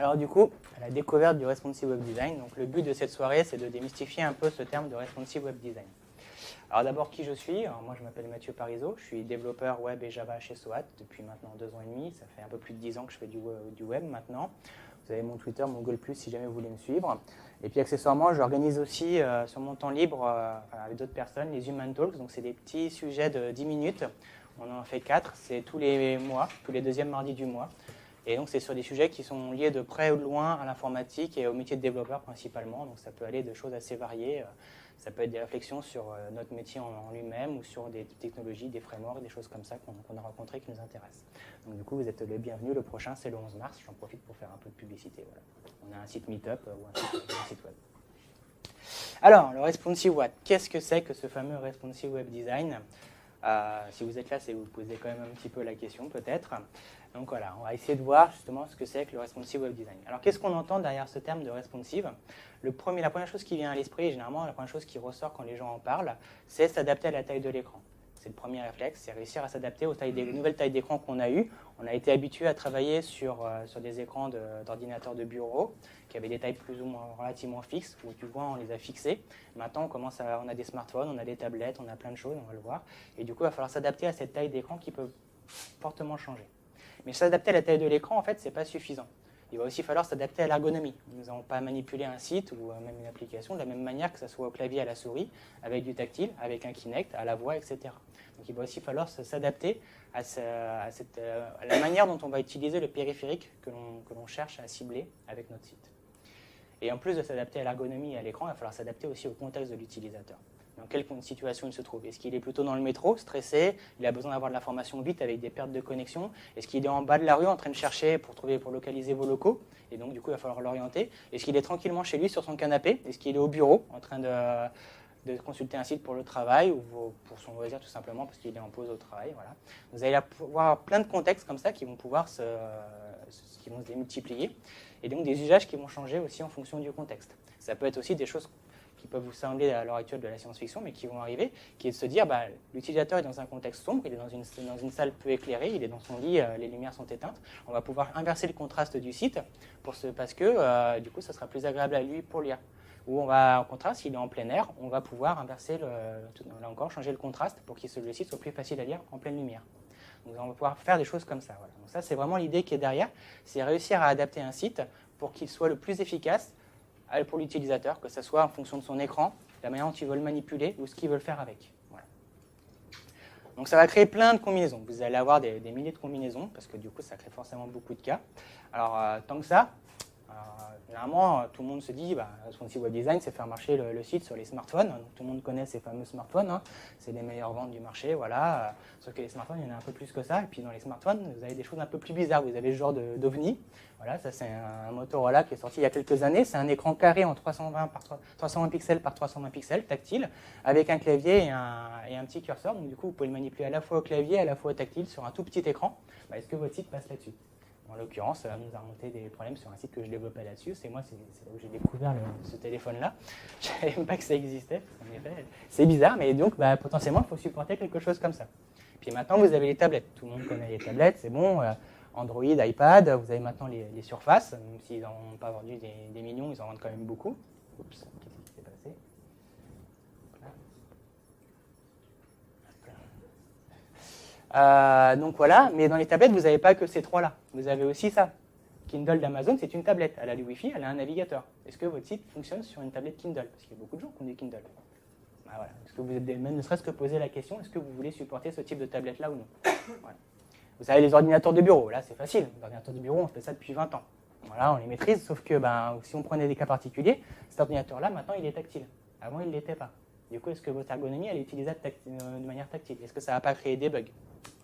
Alors du coup, à la découverte du responsive web design, donc le but de cette soirée, c'est de démystifier un peu ce terme de responsive web design. Alors d'abord, qui je suis? Alors, moi, je m'appelle Mathieu Parizeau, je suis développeur web et Java chez SOAT depuis maintenant 2 ans et demi. Ça fait un peu plus de 10 ans que je fais du web maintenant. Vous avez mon Twitter, mon Google+, si jamais vous voulez me suivre. Et puis accessoirement, j'organise aussi sur mon temps libre avec d'autres personnes les Human Talks. Donc c'est des petits sujets de 10 minutes. On en fait 4, c'est tous les mois, tous les deuxièmes mardis du mois. Et donc c'est sur des sujets qui sont liés de près ou de loin à l'informatique et au métier de développeur principalement. Donc ça peut aller de choses assez variées. Ça peut être des réflexions sur notre métier en lui-même ou sur des technologies, des frameworks, des choses comme ça qu'on a rencontrées qui nous intéressent. Donc du coup, vous êtes les bienvenus. Le prochain, c'est le 11 mars. J'en profite pour faire un peu de publicité. Voilà. On a un site Meetup ou un site web. Alors, le responsive web, qu'est-ce que c'est que ce fameux responsive web design? Si vous êtes là, c'est que vous posez quand même un petit peu la question peut-être. Donc voilà, on va essayer de voir justement ce que c'est que le responsive web design. Alors qu'est-ce qu'on entend derrière ce terme de responsive? La première chose qui vient à l'esprit, et généralement la première chose qui ressort quand les gens en parlent, c'est s'adapter à la taille de l'écran. C'est le premier réflexe, c'est réussir à s'adapter aux nouvelles tailles d'écran qu'on a eues. On a été habitué à travailler sur des écrans d'ordinateurs de bureau qui avaient des tailles plus ou moins relativement fixes, où tu vois, on les a fixés. Maintenant, on a des smartphones, on a des tablettes, on a plein de choses, on va le voir. Et du coup, il va falloir s'adapter à cette taille d'écran qui peut fortement changer. Mais s'adapter à la taille de l'écran, en fait, ce n'est pas suffisant. Il va aussi falloir s'adapter à l'ergonomie. Nous n'avons pas manipulé un site ou même une application de la même manière que ce soit au clavier, à la souris, avec du tactile, avec un Kinect, à la voix, etc. Donc il va aussi falloir s'adapter à la manière dont on va utiliser le périphérique que l'on cherche à cibler avec notre site. Et en plus de s'adapter à l'ergonomie et à l'écran, il va falloir s'adapter aussi au contexte de l'utilisateur. Dans quelle situation il se trouve? Est-ce qu'il est plutôt dans le métro, stressé, il a besoin d'avoir de l'information vite avec des pertes de connexion? Est-ce qu'il est en bas de la rue en train de chercher pour localiser vos locaux? Et donc du coup, il va falloir l'orienter. Est-ce qu'il est tranquillement chez lui sur son canapé? Est-ce qu'il est au bureau en train de consulter un site pour le travail ou pour son loisir tout simplement parce qu'il est en pause au travail? Voilà. Vous allez avoir plein de contextes comme ça qui vont pouvoir se démultiplier et donc des usages qui vont changer aussi en fonction du contexte. Ça peut être aussi des choses qui peuvent vous sembler à l'heure actuelle de la science-fiction, mais qui vont arriver, qui est de se dire, l'utilisateur est dans un contexte sombre, il est dans une salle peu éclairée, il est dans son lit, les lumières sont éteintes. On va pouvoir inverser le contraste du site parce que du coup, ça sera plus agréable à lui pour lire. Ou on va, au contraire, s'il est en plein air, on va pouvoir inverser, là encore, changer le contraste pour que le site soit plus facile à lire en pleine lumière. Donc on va pouvoir faire des choses comme ça. Voilà. Donc ça, c'est vraiment l'idée qui est derrière, c'est réussir à adapter un site pour qu'il soit le plus efficace pour l'utilisateur, que ce soit en fonction de son écran, la manière dont il veut le manipuler ou ce qu'il veut le faire avec. Voilà. Donc ça va créer plein de combinaisons. Vous allez avoir des milliers de combinaisons, parce que du coup, ça crée forcément beaucoup de cas. Alors, tant que ça, généralement, tout le monde se dit, responsive web design, c'est faire marcher le site sur les smartphones. Donc, tout le monde connaît ces fameux smartphones. Hein. C'est les meilleures ventes du marché, voilà. Sauf que les smartphones, il y en a un peu plus que ça. Et puis dans les smartphones, vous avez des choses un peu plus bizarres. Vous avez ce genre d'OVNI. Voilà, ça c'est un Motorola qui est sorti il y a quelques années. C'est un écran carré en 320 pixels par 320 pixels, tactile, avec un clavier et un petit curseur. Donc du coup, vous pouvez le manipuler à la fois au clavier, à la fois au tactile, sur un tout petit écran. Est-ce que votre site passe là-dessus? En l'occurrence, ça nous a remonté des problèmes sur un site que je développais là-dessus. C'est moi, c'est là où j'ai découvert ce téléphone-là. Je ne savais même pas que ça existait. En effet, c'est bizarre, mais donc potentiellement, il faut supporter quelque chose comme ça. Puis maintenant, vous avez les tablettes. Tout le monde connaît les tablettes, c'est bon. Android, iPad, vous avez maintenant les Surface. Même s'ils n'ont pas vendu des millions, ils en vendent quand même beaucoup. Oups, qu'est-ce qui s'est passé? Donc voilà, mais dans les tablettes, vous n'avez pas que ces trois-là. Vous avez aussi ça. Kindle d'Amazon, c'est une tablette. Elle a du Wi-Fi, elle a un navigateur. Est-ce que votre site fonctionne sur une tablette Kindle? Parce qu'il y a beaucoup de gens qui ont des Kindle. Voilà. Est-ce que vous êtes même ne serait-ce que poser la question, est-ce que vous voulez supporter ce type de tablette-là ou non? Voilà. Vous avez les ordinateurs de bureau. Là, c'est facile. Les ordinateurs de bureau, on fait ça depuis 20 ans. Voilà, on les maîtrise, sauf que si on prenait des cas particuliers, cet ordinateur-là, maintenant, il est tactile. Avant, il ne l'était pas. Du coup, est-ce que votre ergonomie, elle est utilisable de manière tactile? Est-ce que ça ne va pas créer des bugs?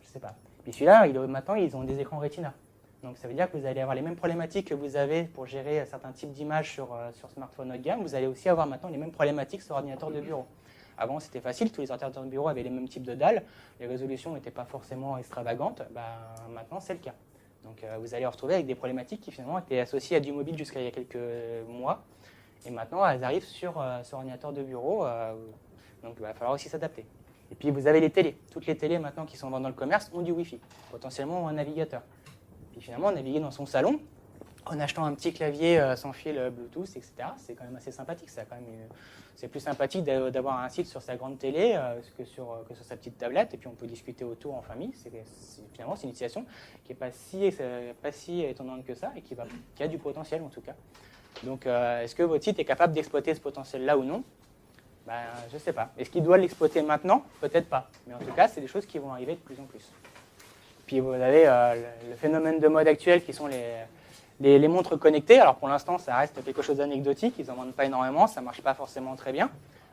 Je ne sais pas. Puis celui-là, maintenant, ils ont des écrans Retina. Donc ça veut dire que vous allez avoir les mêmes problématiques que vous avez pour gérer certains types d'images sur smartphone haut de gamme. Vous allez aussi avoir maintenant les mêmes problématiques sur ordinateur de bureau. Avant, c'était facile, tous les ordinateurs de bureau avaient les mêmes types de dalles, les résolutions n'étaient pas forcément extravagantes. Maintenant, c'est le cas. Donc vous allez vous retrouver avec des problématiques qui finalement étaient associées à du mobile jusqu'à il y a quelques mois. Et maintenant, elles arrivent sur ordinateur de bureau. Donc il va falloir aussi s'adapter. Et puis vous avez les télés. Toutes les télés maintenant qui sont vendues dans le commerce ont du Wi-Fi, potentiellement un navigateur. Puis finalement, naviguer dans son salon, en achetant un petit clavier sans fil Bluetooth, etc. C'est quand même assez sympathique. C'est plus sympathique d'avoir un site sur sa grande télé que sur sa petite tablette. Et puis on peut discuter autour en famille. Finalement, c'est une utilisation qui n'est pas si étonnante que ça et qui a du potentiel en tout cas. Donc, est-ce que votre site est capable d'exploiter ce potentiel-là ou non? Je ne sais pas. Est-ce qu'il doit l'exploiter maintenant? Peut-être pas. Mais en tout cas, c'est des choses qui vont arriver de plus en plus. Puis vous avez le phénomène de mode actuel qui sont les montres connectées. Alors pour l'instant, ça reste quelque chose d'anecdotique. Ils n'en vendent pas énormément. Ça ne marche pas forcément très bien.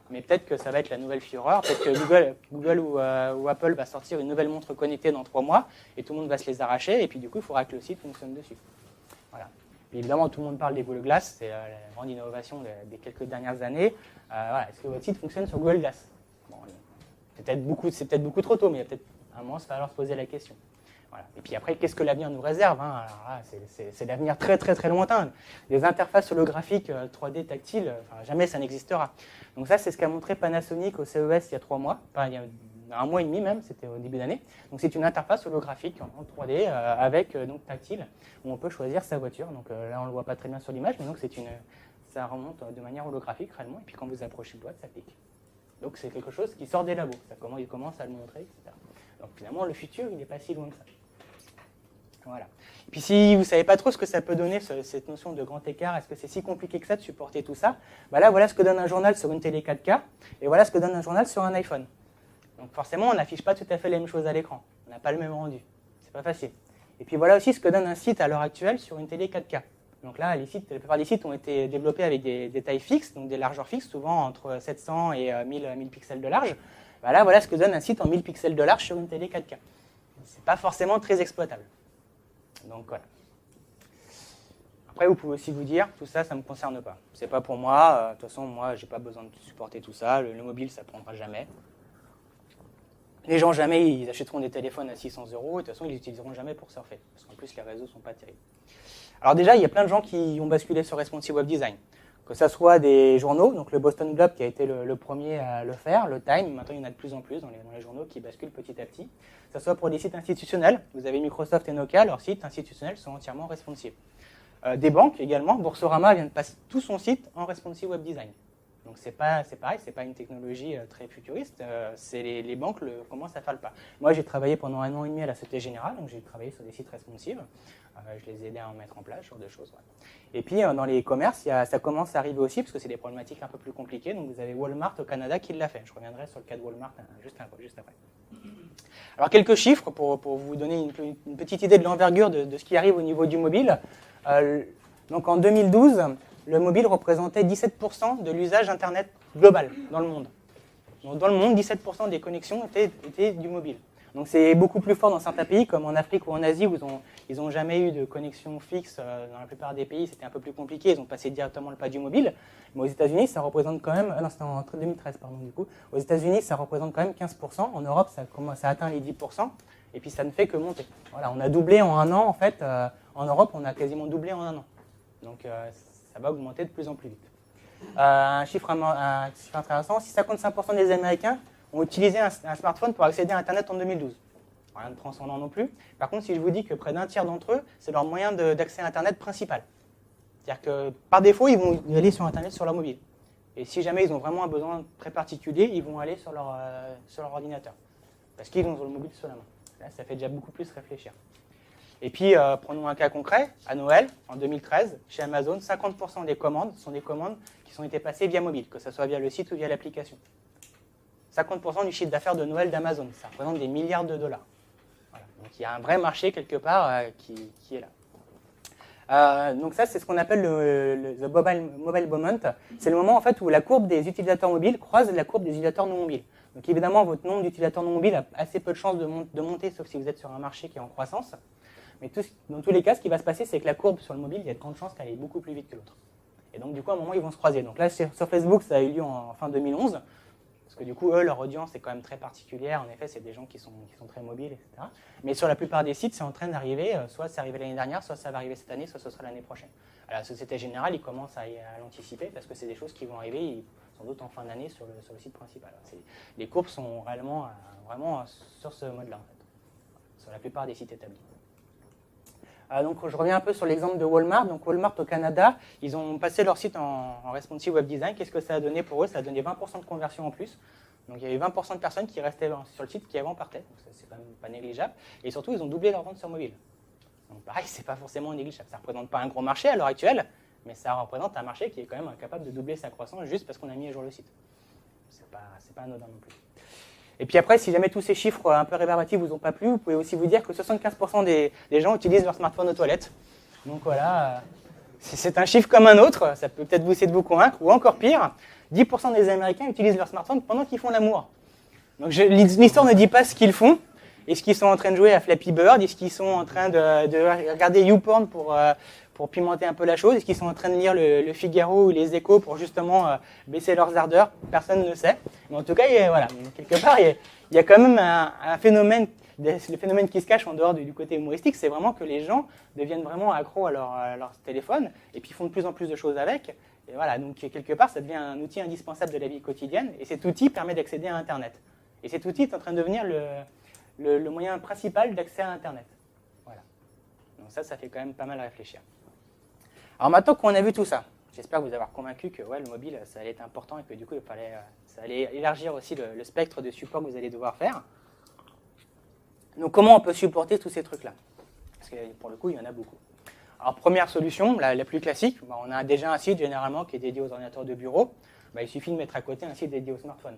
Mais peut-être que ça va être la nouvelle fureur. Peut-être que Google ou Apple va sortir une nouvelle montre connectée dans 3 mois. Et tout le monde va se les arracher. Et puis du coup, il faudra que le site fonctionne dessus. Voilà. Puis évidemment, tout le monde parle des Google Glass, c'est la grande innovation des quelques dernières années. Voilà. Est-ce que votre site fonctionne sur Google Glass? Bon, c'est peut-être beaucoup trop tôt, mais il y a peut-être un moment, il va falloir se poser la question. Voilà. Et puis après, qu'est-ce que l'avenir nous réserve? Alors là, c'est l'avenir très très très lointain. Les interfaces holographiques 3D tactiles, jamais ça n'existera. Donc ça, c'est ce qu'a montré Panasonic au CES il y a 3 mois, il y a 1 mois et demi même, c'était au début d'année. Donc c'est une interface holographique en 3D avec donc tactile où on peut choisir sa voiture. Donc là on le voit pas très bien sur l'image, mais donc ça remonte de manière holographique réellement. Et puis quand vous approchez le doigt, ça clique. Donc c'est quelque chose qui sort des labos. Il commence à le montrer, etc. Donc finalement le futur il n'est pas si loin que ça. Voilà. Et puis si vous ne savez pas trop ce que ça peut donner, cette notion de grand écart, est-ce que c'est si compliqué que ça de supporter tout ça? Là voilà ce que donne un journal sur une télé 4K et voilà ce que donne un journal sur un iPhone. Donc forcément, on n'affiche pas tout à fait les mêmes choses à l'écran. On n'a pas le même rendu. C'est pas facile. Et puis voilà aussi ce que donne un site à l'heure actuelle sur une télé 4K. Donc là, la plupart des sites ont été développés avec des tailles fixes, donc des largeurs fixes, souvent entre 700 et 1000 pixels de large. Là, voilà ce que donne un site en 1000 pixels de large sur une télé 4K. C'est pas forcément très exploitable. Donc voilà. Après, vous pouvez aussi vous dire, tout ça, ça ne me concerne pas. C'est pas pour moi. De toute façon, moi, j'ai pas besoin de supporter tout ça. Le mobile, ça prendra jamais. Les gens, jamais, ils achèteront des téléphones à 600 €, et de toute façon, ils les utiliseront jamais pour surfer, parce qu'en plus, les réseaux ne sont pas terribles. Alors déjà, il y a plein de gens qui ont basculé sur Responsive Web Design, que ce soit des journaux, donc le Boston Globe qui a été le premier à le faire, le Time, maintenant il y en a de plus en plus dans les journaux qui basculent petit à petit, que ce soit pour des sites institutionnels, vous avez Microsoft et Nokia, leurs sites institutionnels sont entièrement responsive. Des banques également, Boursorama vient de passer tout son site en Responsive Web Design. Donc c'est pareil, c'est pas une technologie très futuriste, les banques commencent à faire le pas. Moi j'ai travaillé pendant 1 an et demi à la Société Générale, donc j'ai travaillé sur des sites responsive, je les ai aidés à en mettre en place, ce genre de choses. Ouais. Et puis dans les commerces, ça commence à arriver aussi, parce que c'est des problématiques un peu plus compliquées, donc vous avez Walmart au Canada qui l'a fait. Je reviendrai sur le cas de Walmart juste après. Alors quelques chiffres pour vous donner une petite idée de l'envergure de ce qui arrive au niveau du mobile. Donc en 2012, le mobile représentait 17% de l'usage Internet global dans le monde. Donc dans le monde, 17% des connexions étaient du mobile. Donc c'est beaucoup plus fort dans certains pays, comme en Afrique ou en Asie, où ils n'ont jamais eu de connexion fixe. Dans la plupart des pays, c'était un peu plus compliqué. Ils ont passé directement le pas du mobile. Mais aux États-Unis, ça représente quand même... Non, c'était en 2013, pardon, du coup. Aux États-Unis, ça représente quand même 15%. En Europe, ça atteint les 10%. Et puis ça ne fait que monter. Voilà, on a doublé en 1 an, en fait. En Europe, on a quasiment doublé en 1 an. Donc ça va augmenter de plus en plus vite. Un chiffre intéressant, 55% des Américains ont utilisé un smartphone pour accéder à Internet en 2012. Rien de transcendant non plus. Par contre, si je vous dis que près d'un tiers d'entre eux, c'est leur moyen d'accès à Internet principal. C'est-à-dire que par défaut, ils vont aller sur Internet sur leur mobile. Et si jamais ils ont vraiment un besoin très particulier, ils vont aller sur leur ordinateur. Parce qu'ils ont le mobile sur la main. Là, ça fait déjà beaucoup plus réfléchir. Et puis, prenons un cas concret. À Noël, en 2013, chez Amazon, 50% des commandes sont des commandes qui ont été passées via mobile, que ce soit via le site ou via l'application. 50% du chiffre d'affaires de Noël d'Amazon, ça représente des milliards de dollars. Voilà. Donc il y a un vrai marché quelque part qui est là. Donc ça, c'est ce qu'on appelle the mobile moment. C'est le moment en fait où la courbe des utilisateurs mobiles croise la courbe des utilisateurs non mobiles. Donc évidemment, votre nombre d'utilisateurs non mobiles a assez peu de chances de monter, sauf si vous êtes sur un marché qui est en croissance. Mais dans tous les cas, ce qui va se passer, c'est que la courbe sur le mobile, il y a de grandes chances qu'elle aille beaucoup plus vite que l'autre. Et donc du coup, à un moment, ils vont se croiser. Donc là, sur Facebook, ça a eu lieu en fin 2011. Parce que du coup, eux, leur audience est quand même très particulière. En effet, c'est des gens qui sont très mobiles, etc. Mais sur la plupart des sites, c'est en train d'arriver. Soit c'est arrivé l'année dernière, soit ça va arriver cette année, soit ce sera l'année prochaine. À la Société Générale, ils commencent à l'anticiper parce que c'est des choses qui vont arriver sans doute en fin d'année sur le site principal. Les courbes sont réellement vraiment sur ce mode-là, en fait, sur la plupart des sites établis. Donc, je reviens un peu sur l'exemple de Walmart. Donc, Walmart au Canada, ils ont passé leur site en responsive web design. Qu'est-ce que ça a donné pour eux? Ça a donné 20% de conversion en plus. Donc, il y avait 20% de personnes qui restaient sur le site qui avant partaient. Donc, c'est quand même pas négligeable. Et surtout, ils ont doublé leur vente sur mobile. Donc, pareil, c'est pas forcément négligeable. Ça ne représente pas un gros marché à l'heure actuelle, mais ça représente un marché qui est quand même capable de doubler sa croissance juste parce qu'on a mis à jour le site. C'est pas anodin non plus. Et puis après, si jamais tous ces chiffres un peu rébarbatifs vous ont pas plu, vous pouvez aussi vous dire que 75% des gens utilisent leur smartphone aux toilettes. Donc voilà, c'est un chiffre comme un autre, ça peut peut-être vous essayer de vous convaincre, ou encore pire, 10% des Américains utilisent leur smartphone pendant qu'ils font l'amour. Donc l'histoire ne dit pas ce qu'ils font. Est-ce qu'ils sont en train de jouer à Flappy Bird? Est-ce qu'ils sont en train de regarder YouPorn pour pimenter un peu la chose? Est-ce qu'ils sont en train de lire le Figaro ou les Échos pour justement baisser leurs ardeurs? Personne ne sait. Mais en tout cas, voilà, quelque part, il y a quand même un phénomène, le phénomène qui se cache en dehors du côté humoristique, c'est vraiment que les gens deviennent vraiment accros à leur téléphone et puis font de plus en plus de choses avec. Et voilà, donc quelque part, ça devient un outil indispensable de la vie quotidienne et cet outil permet d'accéder à Internet. Et cet outil est en train de devenir le moyen principal d'accès à Internet. Voilà. Donc ça fait quand même pas mal réfléchir. Alors maintenant qu'on a vu tout ça, j'espère vous avoir convaincu que ouais, le mobile, ça allait être important et que du coup, ça allait élargir aussi le spectre de support que vous allez devoir faire. Donc comment on peut supporter tous ces trucs-là? Parce que pour le coup, il y en a beaucoup. Alors première solution, la plus classique, on a déjà un site généralement qui est dédié aux ordinateurs de bureau. Il suffit de mettre à côté un site dédié au smartphone.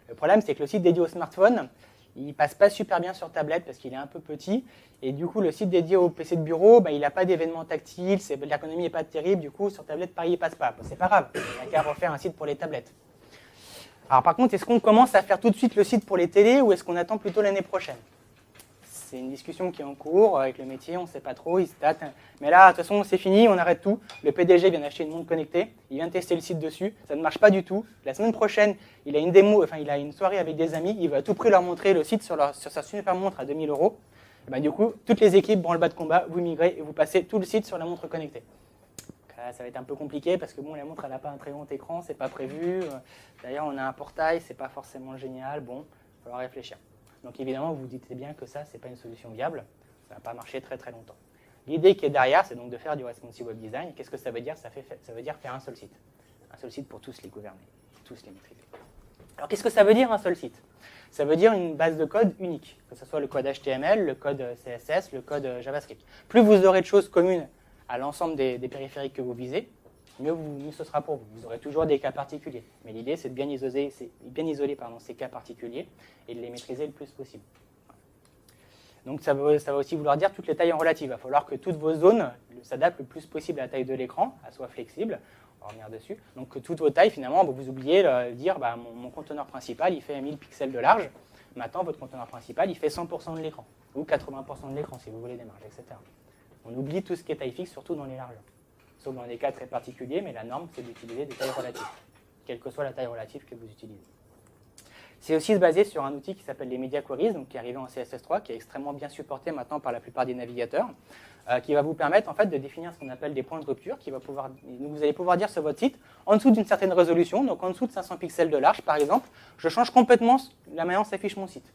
Le problème, c'est que le site dédié au smartphone, il ne passe pas super bien sur tablette parce qu'il est un peu petit. Et du coup, le site dédié au PC de bureau, il n'a pas d'événements tactiles, l'ergonomie n'est pas terrible. Du coup, sur tablette, pareil, il ne passe pas. C'est pas grave, il n'y a qu'à refaire un site pour les tablettes. Alors par contre, est-ce qu'on commence à faire tout de suite le site pour les télés ou est-ce qu'on attend plutôt l'année prochaine? C'est une discussion qui est en cours avec le métier, on ne sait pas trop, ils se tâtent. Mais là, de toute façon, c'est fini, on arrête tout. Le PDG vient d'acheter une montre connectée, il vient de tester le site dessus, ça ne marche pas du tout. La semaine prochaine, il a une démo, il a une soirée avec des amis, il va à tout prix leur montrer le site sur sa super montre à 2000 €. Et du coup, toutes les équipes branle-bas de combat, vous migrez et vous passez tout le site sur la montre connectée. Ça va être un peu compliqué parce que la montre, elle n'a pas un très grand écran, c'est pas prévu. D'ailleurs, on a un portail, c'est pas forcément génial. Bon, il va falloir réfléchir. Donc évidemment, vous vous dites bien que ça, c'est pas une solution viable. Ça va pas marcher très très longtemps. L'idée qui est derrière, c'est donc de faire du responsive web design. Qu'est-ce que ça veut dire? Ça veut dire faire un seul site. Un seul site pour tous les gouverner, tous les maîtriser. Alors qu'est-ce que ça veut dire un seul site? Ça veut dire une base de code unique, que ce soit le code HTML, le code CSS, le code JavaScript. Plus vous aurez de choses communes à l'ensemble des périphériques que vous visez, mieux ce sera pour vous. Vous aurez toujours des cas particuliers. Mais l'idée, c'est de bien isoler ces cas particuliers et de les maîtriser le plus possible. Donc ça va aussi vouloir dire toutes les tailles en relative. Il va falloir que toutes vos zones s'adaptent le plus possible à la taille de l'écran, à soit flexible. On va revenir dessus. Donc que toutes vos tailles, finalement, vous oubliez de dire mon conteneur principal, il fait 1000 pixels de large. Maintenant, votre conteneur principal, il fait 100% de l'écran. Ou 80% de l'écran, si vous voulez des marges, etc. On oublie tout ce qui est taille fixe, surtout dans les largeurs. Sauf dans des cas très particuliers, mais la norme, c'est d'utiliser des tailles relatives, quelle que soit la taille relative que vous utilisez. C'est aussi basé sur un outil qui s'appelle les Media Queries, donc qui est arrivé en CSS3, qui est extrêmement bien supporté maintenant par la plupart des navigateurs, qui va vous permettre en fait de définir ce qu'on appelle des points de rupture, vous allez pouvoir dire sur votre site, en dessous d'une certaine résolution, donc en dessous de 500 pixels de large par exemple, je change complètement la manière dont s'affiche mon site.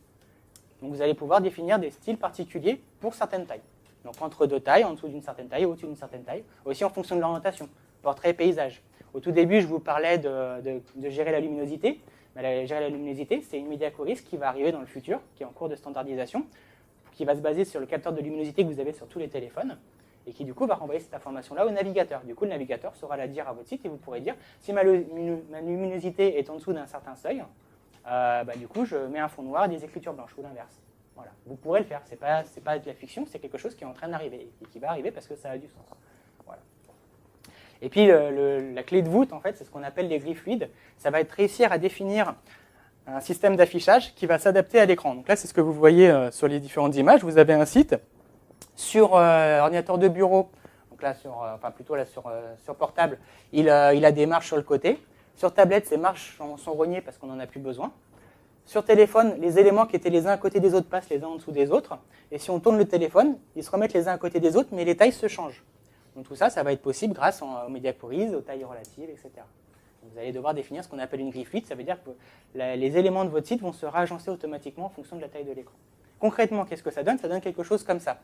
Donc vous allez pouvoir définir des styles particuliers pour certaines tailles. Donc entre deux tailles, en dessous d'une certaine taille, au-dessus d'une certaine taille, aussi en fonction de l'orientation, portrait et paysage. Au tout début, je vous parlais de gérer la luminosité. Mais gérer la luminosité, c'est une Media Queries qui va arriver dans le futur, qui est en cours de standardisation, qui va se baser sur le capteur de luminosité que vous avez sur tous les téléphones, et qui du coup va renvoyer cette information-là au navigateur. Du coup, le navigateur saura la dire à votre site, et vous pourrez dire, si ma luminosité est en dessous d'un certain seuil, du coup, je mets un fond noir et des écritures blanches, ou l'inverse. Voilà. Vous pourrez le faire, c'est pas de la fiction, c'est quelque chose qui est en train d'arriver, et qui va arriver parce que ça a du sens. Voilà. Et puis la clé de voûte, en fait, c'est ce qu'on appelle les grilles fluides. Ça va être réussir à définir un système d'affichage qui va s'adapter à l'écran. Donc là, c'est ce que vous voyez sur les différentes images. Vous avez un site sur ordinateur de bureau, donc là sur portable, il a des marges sur le côté. Sur tablette, ces marges sont rognées parce qu'on n'en a plus besoin. Sur téléphone, les éléments qui étaient les uns à côté des autres passent les uns en dessous des autres. Et si on tourne le téléphone, ils se remettent les uns à côté des autres, mais les tailles se changent. Donc tout ça, ça va être possible grâce aux Media Queries, aux tailles relatives, etc. Donc vous allez devoir définir ce qu'on appelle une grille fluide. Ça veut dire que les éléments de votre site vont se réagencer automatiquement en fonction de la taille de l'écran. Concrètement, qu'est-ce que ça donne? Ça donne quelque chose comme ça.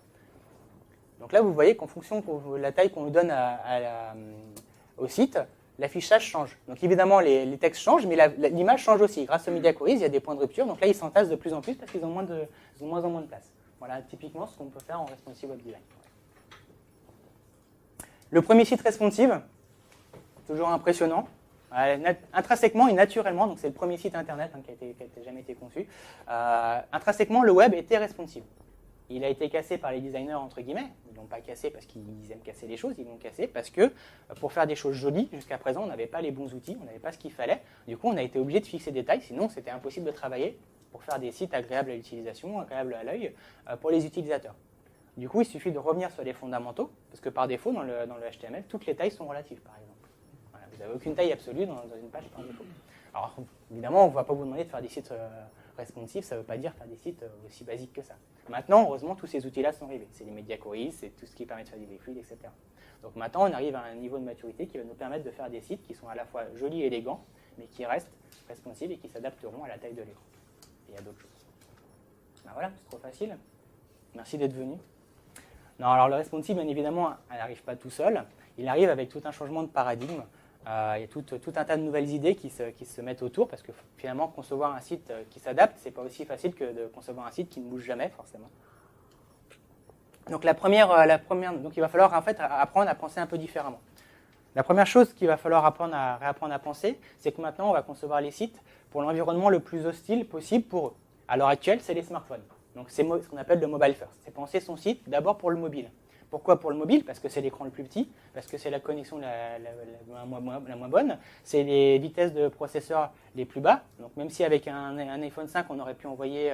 Donc là, vous voyez qu'en fonction de la taille qu'on lui donne au site, l'affichage change. Donc évidemment, les textes changent, mais l'image change aussi. Grâce au Media Queries, il y a des points de rupture. Donc là, ils s'entassent de plus en plus parce qu'ils ont moins en moins de place. Voilà typiquement ce qu'on peut faire en responsive web design. Le premier site responsive, toujours impressionnant. Intrinsèquement et naturellement, donc c'est le premier site internet qui a jamais été conçu, intrinsèquement le web était responsive. Il a été cassé par les designers entre guillemets, ils ne l'ont pas cassé parce qu'ils aiment casser les choses, ils l'ont cassé parce que pour faire des choses jolies, jusqu'à présent on n'avait pas les bons outils, on n'avait pas ce qu'il fallait, du coup on a été obligé de fixer des tailles, sinon c'était impossible de travailler pour faire des sites agréables à l'utilisation, agréables à l'œil pour les utilisateurs. Du coup il suffit de revenir sur les fondamentaux, parce que par défaut dans le HTML, toutes les tailles sont relatives par exemple. Vous n'avez aucune taille absolue dans une page par défaut. Alors, évidemment, on ne va pas vous demander de faire des sites responsifs, ça ne veut pas dire faire des sites aussi basiques que ça. Maintenant, heureusement, tous ces outils-là sont arrivés. C'est les Media Queries, c'est tout ce qui permet de faire des fluides, etc. Donc maintenant, on arrive à un niveau de maturité qui va nous permettre de faire des sites qui sont à la fois jolis et élégants, mais qui restent responsives et qui s'adapteront à la taille de l'écran. Et il y a d'autres choses. Ben voilà, c'est trop facile. Merci d'être venu. Non, alors le responsive, bien évidemment, elle n'arrive pas tout seul. Il arrive avec tout un changement de paradigme. Il y a tout un tas de nouvelles idées qui se mettent autour, parce que finalement, concevoir un site qui s'adapte, c'est pas aussi facile que de concevoir un site qui ne bouge jamais, forcément. Donc donc il va falloir en fait apprendre à penser un peu différemment. La première chose qu'il va falloir réapprendre à penser, c'est que maintenant, on va concevoir les sites pour l'environnement le plus hostile possible pour eux. À l'heure actuelle, c'est les smartphones. Donc c'est ce qu'on appelle le mobile first. C'est penser son site d'abord pour le mobile. Pourquoi pour le mobile? Parce que c'est l'écran le plus petit, parce que c'est la connexion la moins bonne, c'est les vitesses de processeur les plus bas. Donc même si avec un iPhone 5, on aurait pu envoyer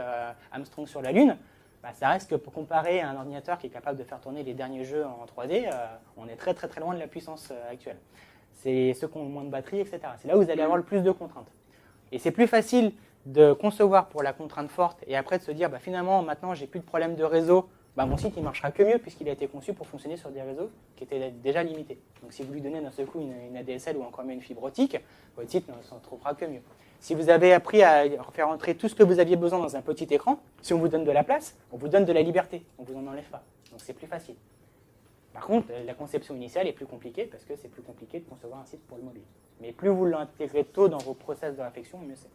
Armstrong sur la Lune, bah, ça reste que pour comparer à un ordinateur qui est capable de faire tourner les derniers jeux en 3D, on est très très très loin de la puissance actuelle. C'est ceux qui ont le moins de batterie, etc. C'est là où vous allez avoir le plus de contraintes. Et c'est plus facile de concevoir pour la contrainte forte et après de se dire bah, finalement maintenant j'ai plus de problème de réseau, bah, mon site il marchera que mieux puisqu'il a été conçu pour fonctionner sur des réseaux qui étaient déjà limités. Donc si vous lui donnez d'un seul coup une ADSL ou encore mieux une fibre optique, votre site ne s'en trouvera que mieux. Si vous avez appris à faire entrer tout ce que vous aviez besoin dans un petit écran, si on vous donne de la place, on vous donne de la liberté, on ne vous en enlève pas. Donc c'est plus facile. Par contre, la conception initiale est plus compliquée parce que c'est plus compliqué de concevoir un site pour le mobile. Mais plus vous l'intégrez tôt dans vos process de réflexion, mieux c'est.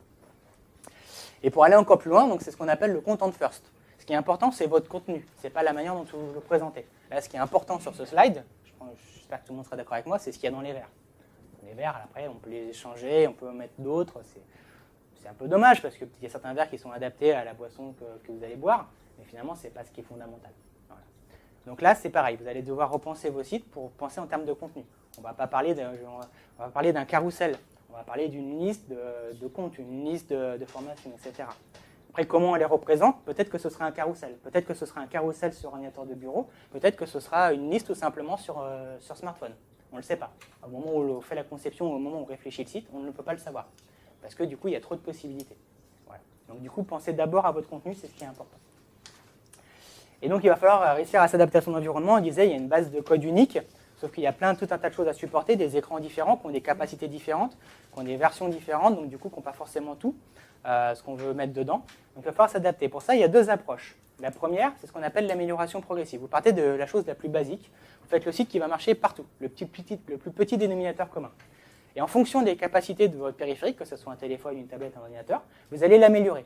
Et pour aller encore plus loin, c'est ce qu'on appelle le content first. Ce qui est important, c'est votre contenu, ce n'est pas la manière dont vous le présentez. Là, ce qui est important sur ce slide, j'espère que tout le monde sera d'accord avec moi, c'est ce qu'il y a dans les verres. Les verres, après, on peut les échanger, on peut en mettre d'autres. C'est un peu dommage parce qu'il y a certains verres qui sont adaptés à la boisson que vous allez boire, mais finalement, ce n'est pas ce qui est fondamental. Voilà. Donc là, c'est pareil, vous allez devoir repenser vos sites pour penser en termes de contenu. On va parler d'un carrousel, on va parler d'une liste de comptes, une liste de formations, etc. Après, comment on les représente? Peut-être que ce sera un carrousel. Peut-être que ce sera un carrousel sur ordinateur de bureau. Peut-être que ce sera une liste tout simplement sur smartphone. On ne le sait pas. Au moment où on fait la conception, au moment où on réfléchit le site, on ne peut pas le savoir. Parce que du coup, il y a trop de possibilités. Voilà. Donc du coup, pensez d'abord à votre contenu, c'est ce qui est important. Et donc, il va falloir réussir à s'adapter à son environnement. On disait, il y a une base de code unique, sauf qu'il y a tout un tas de choses à supporter, des écrans différents, qui ont des capacités différentes, qui ont des versions différentes, donc du coup, qui n'ont pas forcément tout. Ce qu'on veut mettre dedans. Donc il va falloir s'adapter. Pour ça, il y a deux approches. La première, c'est ce qu'on appelle l'amélioration progressive. Vous partez de la chose la plus basique, vous faites le site qui va marcher partout, le plus petit dénominateur commun. Et en fonction des capacités de votre périphérique, que ce soit un téléphone, une tablette, un ordinateur, vous allez l'améliorer.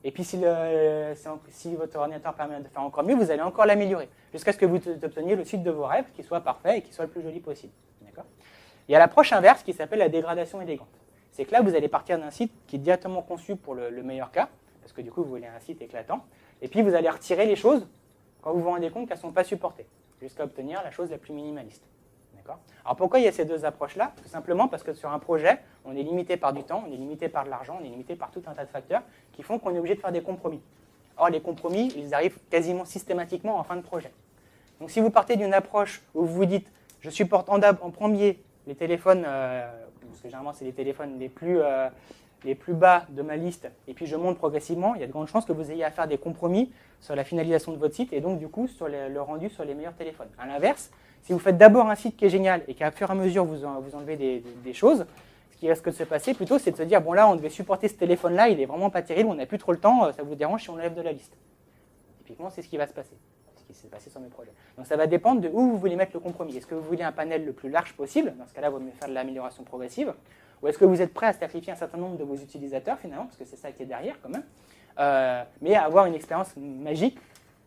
Et puis si votre ordinateur permet de faire encore mieux, vous allez encore l'améliorer, jusqu'à ce que vous obteniez le site de vos rêves, qui soit parfait et qui soit le plus joli possible. D'accord ? Il y a l'approche inverse qui s'appelle la dégradation élégante. C'est que là, vous allez partir d'un site qui est directement conçu pour le meilleur cas, parce que du coup, vous voulez un site éclatant, et puis vous allez retirer les choses quand vous vous rendez compte qu'elles ne sont pas supportées, jusqu'à obtenir la chose la plus minimaliste. D'accord ? Alors pourquoi il y a ces deux approches-là? Tout simplement parce que sur un projet, on est limité par du temps, on est limité par de l'argent, on est limité par tout un tas de facteurs qui font qu'on est obligé de faire des compromis. Or, les compromis, ils arrivent quasiment systématiquement en fin de projet. Donc si vous partez d'une approche où vous vous dites, je supporte en premier les téléphones, parce que généralement c'est les téléphones les plus bas de ma liste, et puis je monte progressivement, il y a de grandes chances que vous ayez à faire des compromis sur la finalisation de votre site, et donc du coup sur le rendu sur les meilleurs téléphones. A l'inverse, si vous faites d'abord un site qui est génial, et qu'à fur et à mesure vous enlevez des choses, ce qui risque de se passer plutôt, c'est de se dire, bon là on devait supporter ce téléphone-là, il est vraiment pas terrible, on n'a plus trop le temps, ça vous dérange si on l'enlève de la liste. Typiquement, c'est ce qui va se passer. qui s'est passé sur mes projets. Donc ça va dépendre de où vous voulez mettre le compromis. Est-ce que vous voulez un panel le plus large possible? Dans ce cas-là, vous voulez faire de l'amélioration progressive. Ou est-ce que vous êtes prêt à sacrifier un certain nombre de vos utilisateurs, finalement, parce que c'est ça qui est derrière, quand même, mais à avoir une expérience magique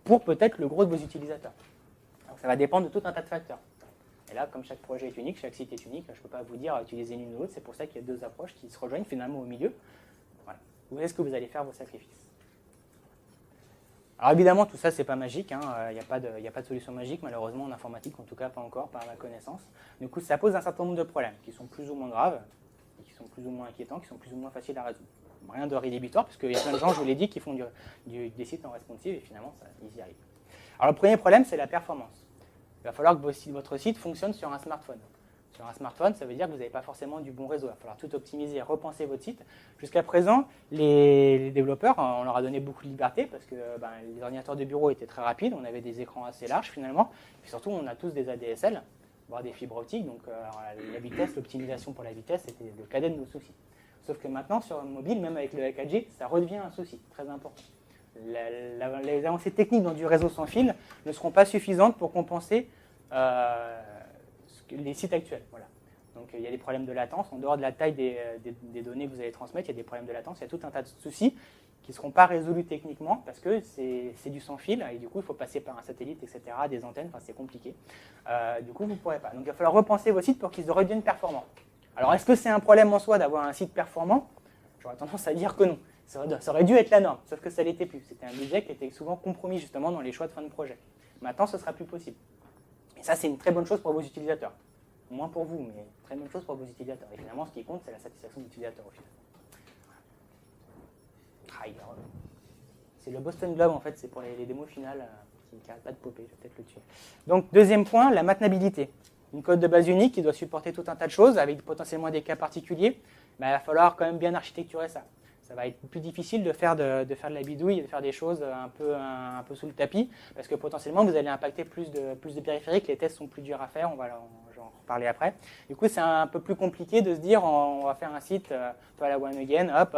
pour peut-être le gros de vos utilisateurs. Donc ça va dépendre de tout un tas de facteurs. Et là, comme chaque projet est unique, chaque site est unique, je ne peux pas vous dire utiliser l'une ou l'autre. C'est pour ça qu'il y a deux approches qui se rejoignent finalement au milieu. Voilà. Où est-ce que vous allez faire vos sacrifices? Alors évidemment, tout ça, c'est pas magique. Il n'y a pas de solution magique, malheureusement, en informatique, en tout cas pas encore, par ma connaissance. Du coup, ça pose un certain nombre de problèmes qui sont plus ou moins graves, qui sont plus ou moins inquiétants, qui sont plus ou moins faciles à résoudre. Rien de rédhibitoire, parce qu'il y a plein de gens, je vous l'ai dit, qui font des sites en responsive, et finalement, ils y arrivent. Alors le premier problème, c'est la performance. Il va falloir que votre site fonctionne sur un smartphone. Sur un smartphone, ça veut dire que vous n'avez pas forcément du bon réseau. Il va falloir tout optimiser et repenser votre site. Jusqu'à présent, les développeurs, on leur a donné beaucoup de liberté parce que les ordinateurs de bureau étaient très rapides, on avait des écrans assez larges finalement, et surtout on a tous des ADSL, voire des fibres optiques, donc la vitesse, l'optimisation pour la vitesse, c'était le cadet de nos soucis. Sauf que maintenant, sur un mobile, même avec le 4G, ça redevient un souci très important. Les avancées techniques dans du réseau sans fil ne seront pas suffisantes pour compenser les sites actuels. Voilà. Donc il y a des problèmes de latence. En dehors de la taille des données que vous allez transmettre, il y a des problèmes de latence. Il y a tout un tas de soucis qui ne seront pas résolus techniquement parce que c'est du sans fil et du coup il faut passer par un satellite, etc., des antennes, enfin c'est compliqué. Du coup vous ne pourrez pas. Donc il va falloir repenser vos sites pour qu'ils redeviennent performants. Alors est-ce que c'est un problème en soi d'avoir un site performant? J'aurais tendance à dire que non. Ça aurait dû être la norme, sauf que ça ne l'était plus. C'était un budget qui était souvent compromis justement dans les choix de fin de projet. Maintenant ce ne sera plus possible. Et ça c'est une très bonne chose pour vos utilisateurs. Moins pour vous, mais très bonne chose pour vos utilisateurs. Et finalement ce qui compte c'est la satisfaction de l'utilisateur au final. C'est le Boston Globe en fait, c'est pour les démos finales qui n'arrêtent pas de popper, je vais peut-être le tuer. Donc deuxième point, la maintenabilité. Une code de base unique qui doit supporter tout un tas de choses avec potentiellement des cas particuliers, mais il va falloir quand même bien architecturer ça. Ça va être plus difficile de faire de la bidouille, de faire des choses un peu sous le tapis, parce que potentiellement vous allez impacter plus de périphériques, les tests sont plus durs à faire, j'en reparler après. Du coup, c'est un peu plus compliqué de se dire on va faire un site à la one again, hop.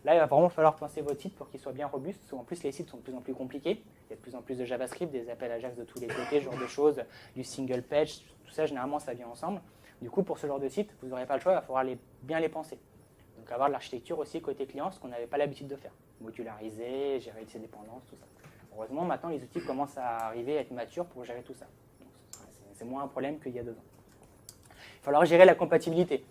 Là, il va vraiment falloir penser votre site pour qu'il soit bien robuste, parce qu'en plus les sites sont de plus en plus compliqués. Il y a de plus en plus de JavaScript, des appels Ajax de tous les côtés, ce genre de choses, du single page, tout ça, généralement, ça vient ensemble. Du coup, pour ce genre de site, vous n'aurez pas le choix, il va falloir bien les penser. Donc avoir de l'architecture aussi côté client, ce qu'on n'avait pas l'habitude de faire. Modulariser, gérer ses dépendances, tout ça. Heureusement, maintenant, les outils commencent à arriver, à être matures pour gérer tout ça. C'est moins un problème qu'il y a 2 ans. Il va falloir gérer la compatibilité.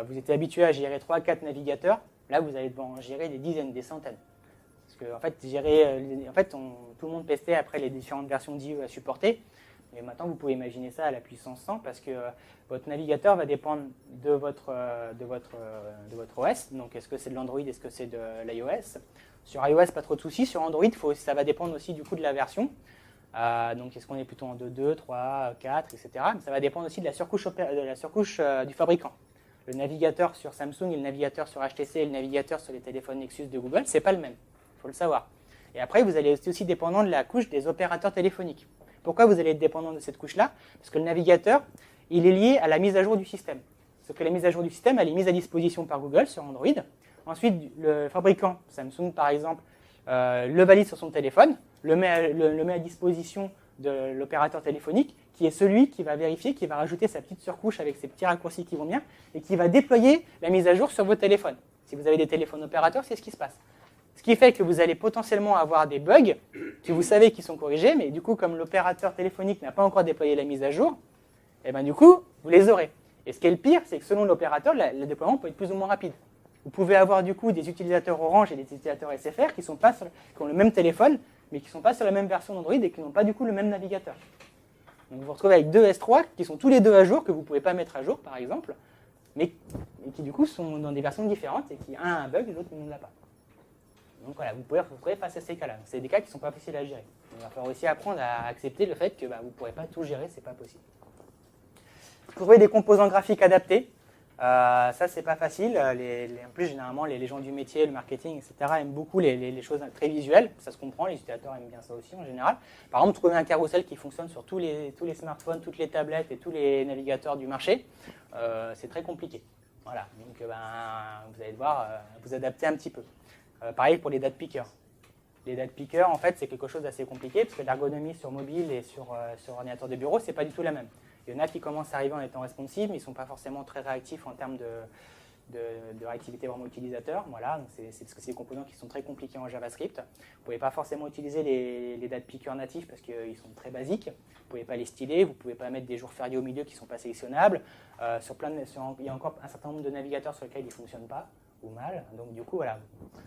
Vous étiez habitué à gérer 3-4 navigateurs. Là, vous allez devoir en gérer des dizaines, des centaines. Parce que, en fait, tout le monde pestait après les différentes versions d'IE à supporter. Mais maintenant, vous pouvez imaginer ça à la puissance 100 parce que votre navigateur va dépendre de votre OS. Donc, est-ce que c'est de l'Android, est-ce que c'est de l'iOS? Sur iOS, pas trop de soucis. Sur Android, ça va dépendre aussi du coup de la version. Donc, est-ce qu'on est plutôt en 2.2, 3, 4, etc. Mais ça va dépendre aussi de la surcouche du fabricant. Le navigateur sur Samsung et le navigateur sur HTC et le navigateur sur les téléphones Nexus de Google, c'est pas le même. Il faut le savoir. Et après, vous allez être aussi dépendant de la couche des opérateurs téléphoniques. Pourquoi vous allez être dépendant de cette couche-là? Parce que le navigateur, il est lié à la mise à jour du système. Sauf que la mise à jour du système, elle est mise à disposition par Google sur Android. Ensuite, le fabricant, Samsung par exemple, le valide sur son téléphone, le met à disposition de l'opérateur téléphonique, qui est celui qui va vérifier, qui va rajouter sa petite surcouche avec ses petits raccourcis qui vont bien, et qui va déployer la mise à jour sur vos téléphones. Si vous avez des téléphones opérateurs, c'est ce qui se passe. Ce qui fait que vous allez potentiellement avoir des bugs que vous savez qui sont corrigés, mais du coup, comme l'opérateur téléphonique n'a pas encore déployé la mise à jour, et ben du coup, vous les aurez. Et ce qui est le pire, c'est que selon l'opérateur, le déploiement peut être plus ou moins rapide. Vous pouvez avoir du coup des utilisateurs Orange et des utilisateurs SFR qui ont le même téléphone, mais qui ne sont pas sur la même version d'Android et qui n'ont pas du coup le même navigateur. Donc vous vous retrouvez avec 2 S3 qui sont tous les 2 à jour, que vous ne pouvez pas mettre à jour par exemple, mais qui du coup sont dans des versions différentes et qui un a un bug et l'autre ne l'a pas. Donc voilà, vous pouvez vous retrouver face à ces cas-là. C'est des cas qui ne sont pas faciles à gérer. Il va falloir aussi apprendre à accepter le fait que vous ne pourrez pas tout gérer, ce n'est pas possible. Trouver des composants graphiques adaptés, ça c'est pas facile. En plus, généralement, les gens du métier, le marketing, etc. aiment beaucoup les choses très visuelles. Ça se comprend, les utilisateurs aiment bien ça aussi en général. Par exemple, trouver un carrousel qui fonctionne sur tous les smartphones, toutes les tablettes et tous les navigateurs du marché, c'est très compliqué. Voilà, donc vous allez devoir vous adapter un petit peu. Pareil pour les date pickers. Les date pickers, en fait, c'est quelque chose d'assez compliqué, parce que l'ergonomie sur mobile et sur ordinateur de bureau, c'est pas du tout la même. Il y en a qui commencent à arriver en étant responsive, mais ils ne sont pas forcément très réactifs en termes de réactivité vraiment utilisateur. Voilà, c'est parce que c'est des composants qui sont très compliqués en JavaScript. Vous ne pouvez pas forcément utiliser les date pickers natifs parce qu'ils sont très basiques. Vous ne pouvez pas les styler, vous ne pouvez pas mettre des jours fériés au milieu qui ne sont pas sélectionnables. Il y a encore un certain nombre de navigateurs sur lesquels ils ne fonctionnent pas ou mal. Donc du coup, voilà.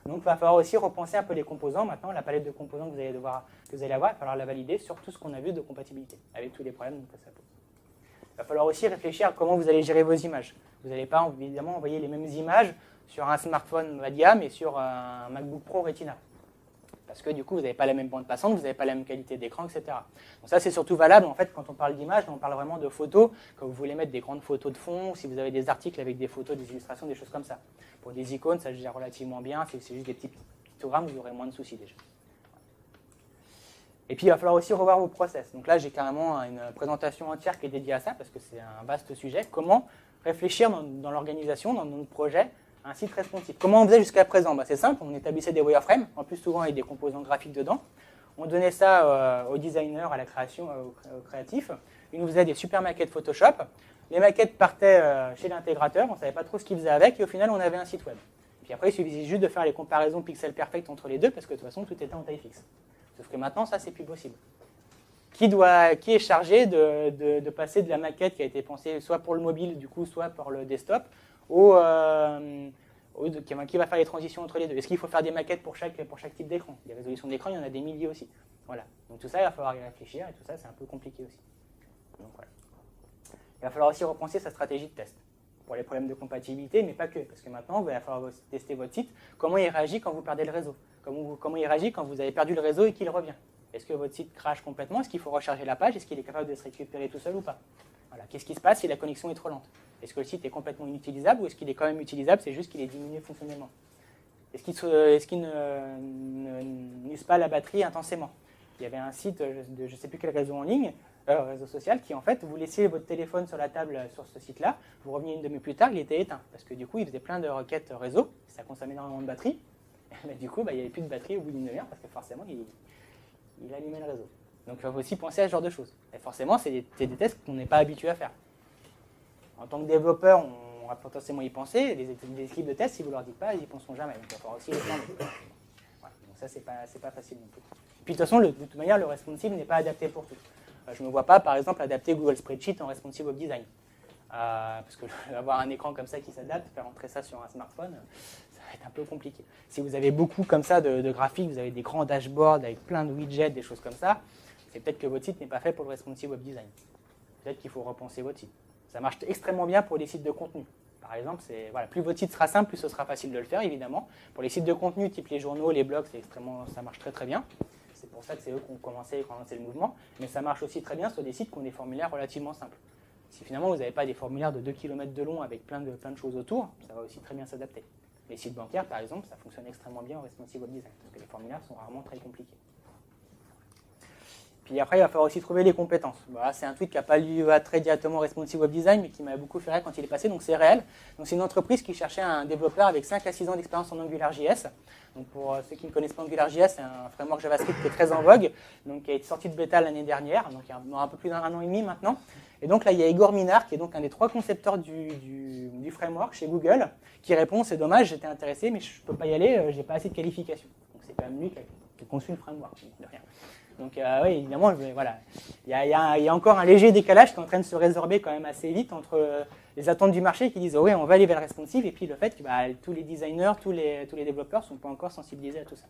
Donc il va falloir aussi repenser un peu les composants. Maintenant, la palette de composants que vous allez avoir, il va falloir la valider sur tout ce qu'on a vu de compatibilité, avec tous les problèmes que ça pose. Il va falloir aussi réfléchir à comment vous allez gérer vos images. Vous n'allez pas évidemment envoyer les mêmes images sur un smartphone bas de gamme et sur un MacBook Pro Retina. Parce que du coup, vous n'avez pas la même bande passante, vous n'avez pas la même qualité d'écran, etc. Donc ça, c'est surtout valable en fait quand on parle d'image, on parle vraiment de photos, quand vous voulez mettre des grandes photos de fond, si vous avez des articles avec des photos, des illustrations, des choses comme ça. Pour des icônes, ça se gère relativement bien, c'est juste des petits pictogrammes, vous aurez moins de soucis déjà. Et puis, il va falloir aussi revoir vos process. Donc là, j'ai carrément une présentation entière qui est dédiée à ça, parce que c'est un vaste sujet. Comment réfléchir dans l'organisation, dans notre projet, à un site responsive. Comment on faisait jusqu'à présent? C'est simple, on établissait des wireframes, en plus souvent avec des composants graphiques dedans. On donnait ça aux designers, à la création, aux créatifs. Ils nous faisaient des super maquettes Photoshop. Les maquettes partaient chez l'intégrateur, on ne savait pas trop ce qu'ils faisaient avec, et au final, on avait un site web. Puis après, il suffisait juste de faire les comparaisons pixel perfect entre les deux, parce que de toute façon, tout était en taille fixe. Sauf que maintenant, ça, c'est plus possible. Qui est chargé de passer de la maquette qui a été pensée soit pour le mobile, du coup, soit pour le desktop, qui va faire les transitions entre les deux? Est-ce qu'il faut faire des maquettes pour chaque type d'écran? Les résolutions d'écran, il y en a des milliers aussi. Voilà. Donc tout ça, il va falloir y réfléchir, et tout ça, c'est un peu compliqué aussi. Donc, voilà. Il va falloir aussi repenser sa stratégie de test pour les problèmes de compatibilité, mais pas que, parce que maintenant, il va falloir tester votre site. Comment il réagit quand vous perdez le réseau? Comment il réagit quand vous avez perdu le réseau et qu'il revient? Est-ce que votre site crache complètement? Est-ce qu'il faut recharger la page? Est-ce qu'il est capable de se récupérer tout seul ou pas? Voilà. Qu'est-ce qui se passe si la connexion est trop lente? Est-ce que le site est complètement inutilisable ou est-ce qu'il est quand même utilisable, c'est juste qu'il est diminué fonctionnellement? Est-ce qu'il n'use pas la batterie intensément? Il y avait un site de je ne sais plus quel réseau en ligne, réseau social, qui en fait, vous laissiez votre téléphone sur la table sur ce site-là, vous reveniez une demi-heure plus tard, il était éteint. Parce que du coup, il faisait plein de requêtes réseau, ça consommait énormément de batterie. Mais du coup, il n'y avait plus de batterie au bout d'une demi-heure parce que forcément, il allumait le réseau. Donc il faut aussi penser à ce genre de choses. Et forcément, c'est des tests qu'on n'est pas habitué à faire. En tant que développeur, on va potentiellement y penser. Les équipes de test, si vous ne leur dites pas, ils n'y penseront jamais. Donc il va falloir aussi les former. Voilà. Donc ça, c'est pas facile non plus. Et puis de toute façon, de toute manière, le responsive n'est pas adapté pour tout. Je ne me vois pas, par exemple, adapter Google Spreadsheet en responsive web design. Parce que avoir un écran comme ça qui s'adapte, faire entrer ça sur un smartphone, ça va être un peu compliqué. Si vous avez beaucoup comme ça de graphiques, vous avez des grands dashboards avec plein de widgets, des choses comme ça, c'est peut-être que votre site n'est pas fait pour le responsive web design. Peut-être qu'il faut repenser votre site. Ça marche extrêmement bien pour les sites de contenu. Par exemple, voilà, plus votre site sera simple, plus ce sera facile de le faire, évidemment. Pour les sites de contenu, type les journaux, les blogs, ça marche très très bien. C'est pour ça que c'est eux qui ont commencé le mouvement. Mais ça marche aussi très bien sur des sites qui ont des formulaires relativement simples. Si finalement vous n'avez pas des formulaires de 2 km de long avec plein de choses autour, ça va aussi très bien s'adapter. Les sites bancaires, par exemple, ça fonctionne extrêmement bien en responsive web design, parce que les formulaires sont rarement très compliqués. Puis après, il va falloir aussi trouver les compétences. Voilà, c'est un tweet qui n'a pas lieu à très directement responsive web design, mais qui m'a beaucoup fait rire quand il est passé, donc c'est réel. Donc c'est une entreprise qui cherchait un développeur avec 5 à 6 ans d'expérience en AngularJS. Donc pour ceux qui ne connaissent pas AngularJS, c'est un framework JavaScript qui est très en vogue, donc qui a été sorti de bêta l'année dernière, donc il y a un peu plus d'un an et demi maintenant. Et donc là, il y a Igor Minar, qui est donc un des 3 concepteurs du framework chez Google, qui répond: c'est dommage, j'étais intéressé, mais je ne peux pas y aller, j'ai pas assez de qualifications. Donc c'est quand même lui qui a conçu le framework, de rien. Donc oui, évidemment, voilà. Il y a encore un léger décalage qui est en train de se résorber quand même assez vite entre les attentes du marché qui disent oh, oui, on va aller vers le responsive, et puis le fait que tous les designers, tous les développeurs ne sont pas encore sensibilisés à tout ça.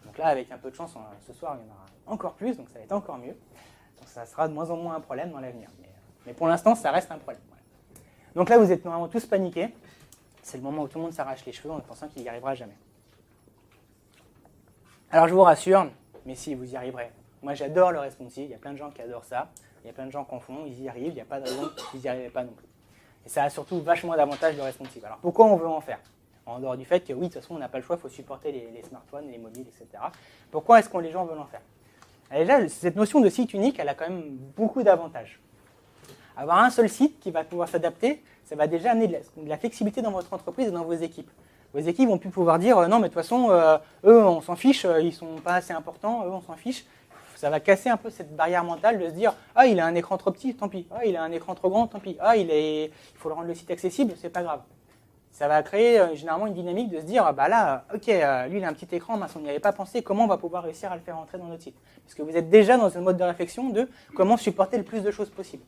Donc là, avec un peu de chance, ce soir, il y en aura encore plus, donc ça va être encore mieux. Donc ça sera de moins en moins un problème dans l'avenir. Mais pour l'instant, ça reste un problème. Voilà. Donc là, vous êtes normalement tous paniqués. C'est le moment où tout le monde s'arrache les cheveux en pensant qu'il n'y arrivera jamais. Alors je vous rassure, mais si, vous y arriverez. Moi, j'adore le responsive, il y a plein de gens qui adorent ça, il y a plein de gens qui en font, ils y arrivent, il n'y a pas de raison qu'ils n'y arrivent pas non plus. Et ça a surtout vachement d'avantages, le responsive. Alors pourquoi on veut en faire? En dehors du fait que oui, de toute façon, on n'a pas le choix, il faut supporter les smartphones, les mobiles, etc. Pourquoi est-ce que les gens veulent en faire? Déjà, cette notion de site unique, elle a quand même beaucoup d'avantages. Avoir un seul site qui va pouvoir s'adapter, ça va déjà amener de la flexibilité dans votre entreprise et dans vos équipes. Vos équipes vont plus pouvoir dire non, mais de toute façon, eux, on s'en fiche, ils sont pas assez importants, eux, on s'en fiche. Ça va casser un peu cette barrière mentale de se dire ah, il a un écran trop petit, tant pis. Ah, il a un écran trop grand, tant pis. Ah, il faut le rendre le site accessible, c'est pas grave. Ça va créer généralement une dynamique de se dire bah là, ok, lui, il a un petit écran, mais on n'y avait pas pensé, comment on va pouvoir réussir à le faire entrer dans notre site? Parce que vous êtes déjà dans un mode de réflexion de comment supporter le plus de choses possible.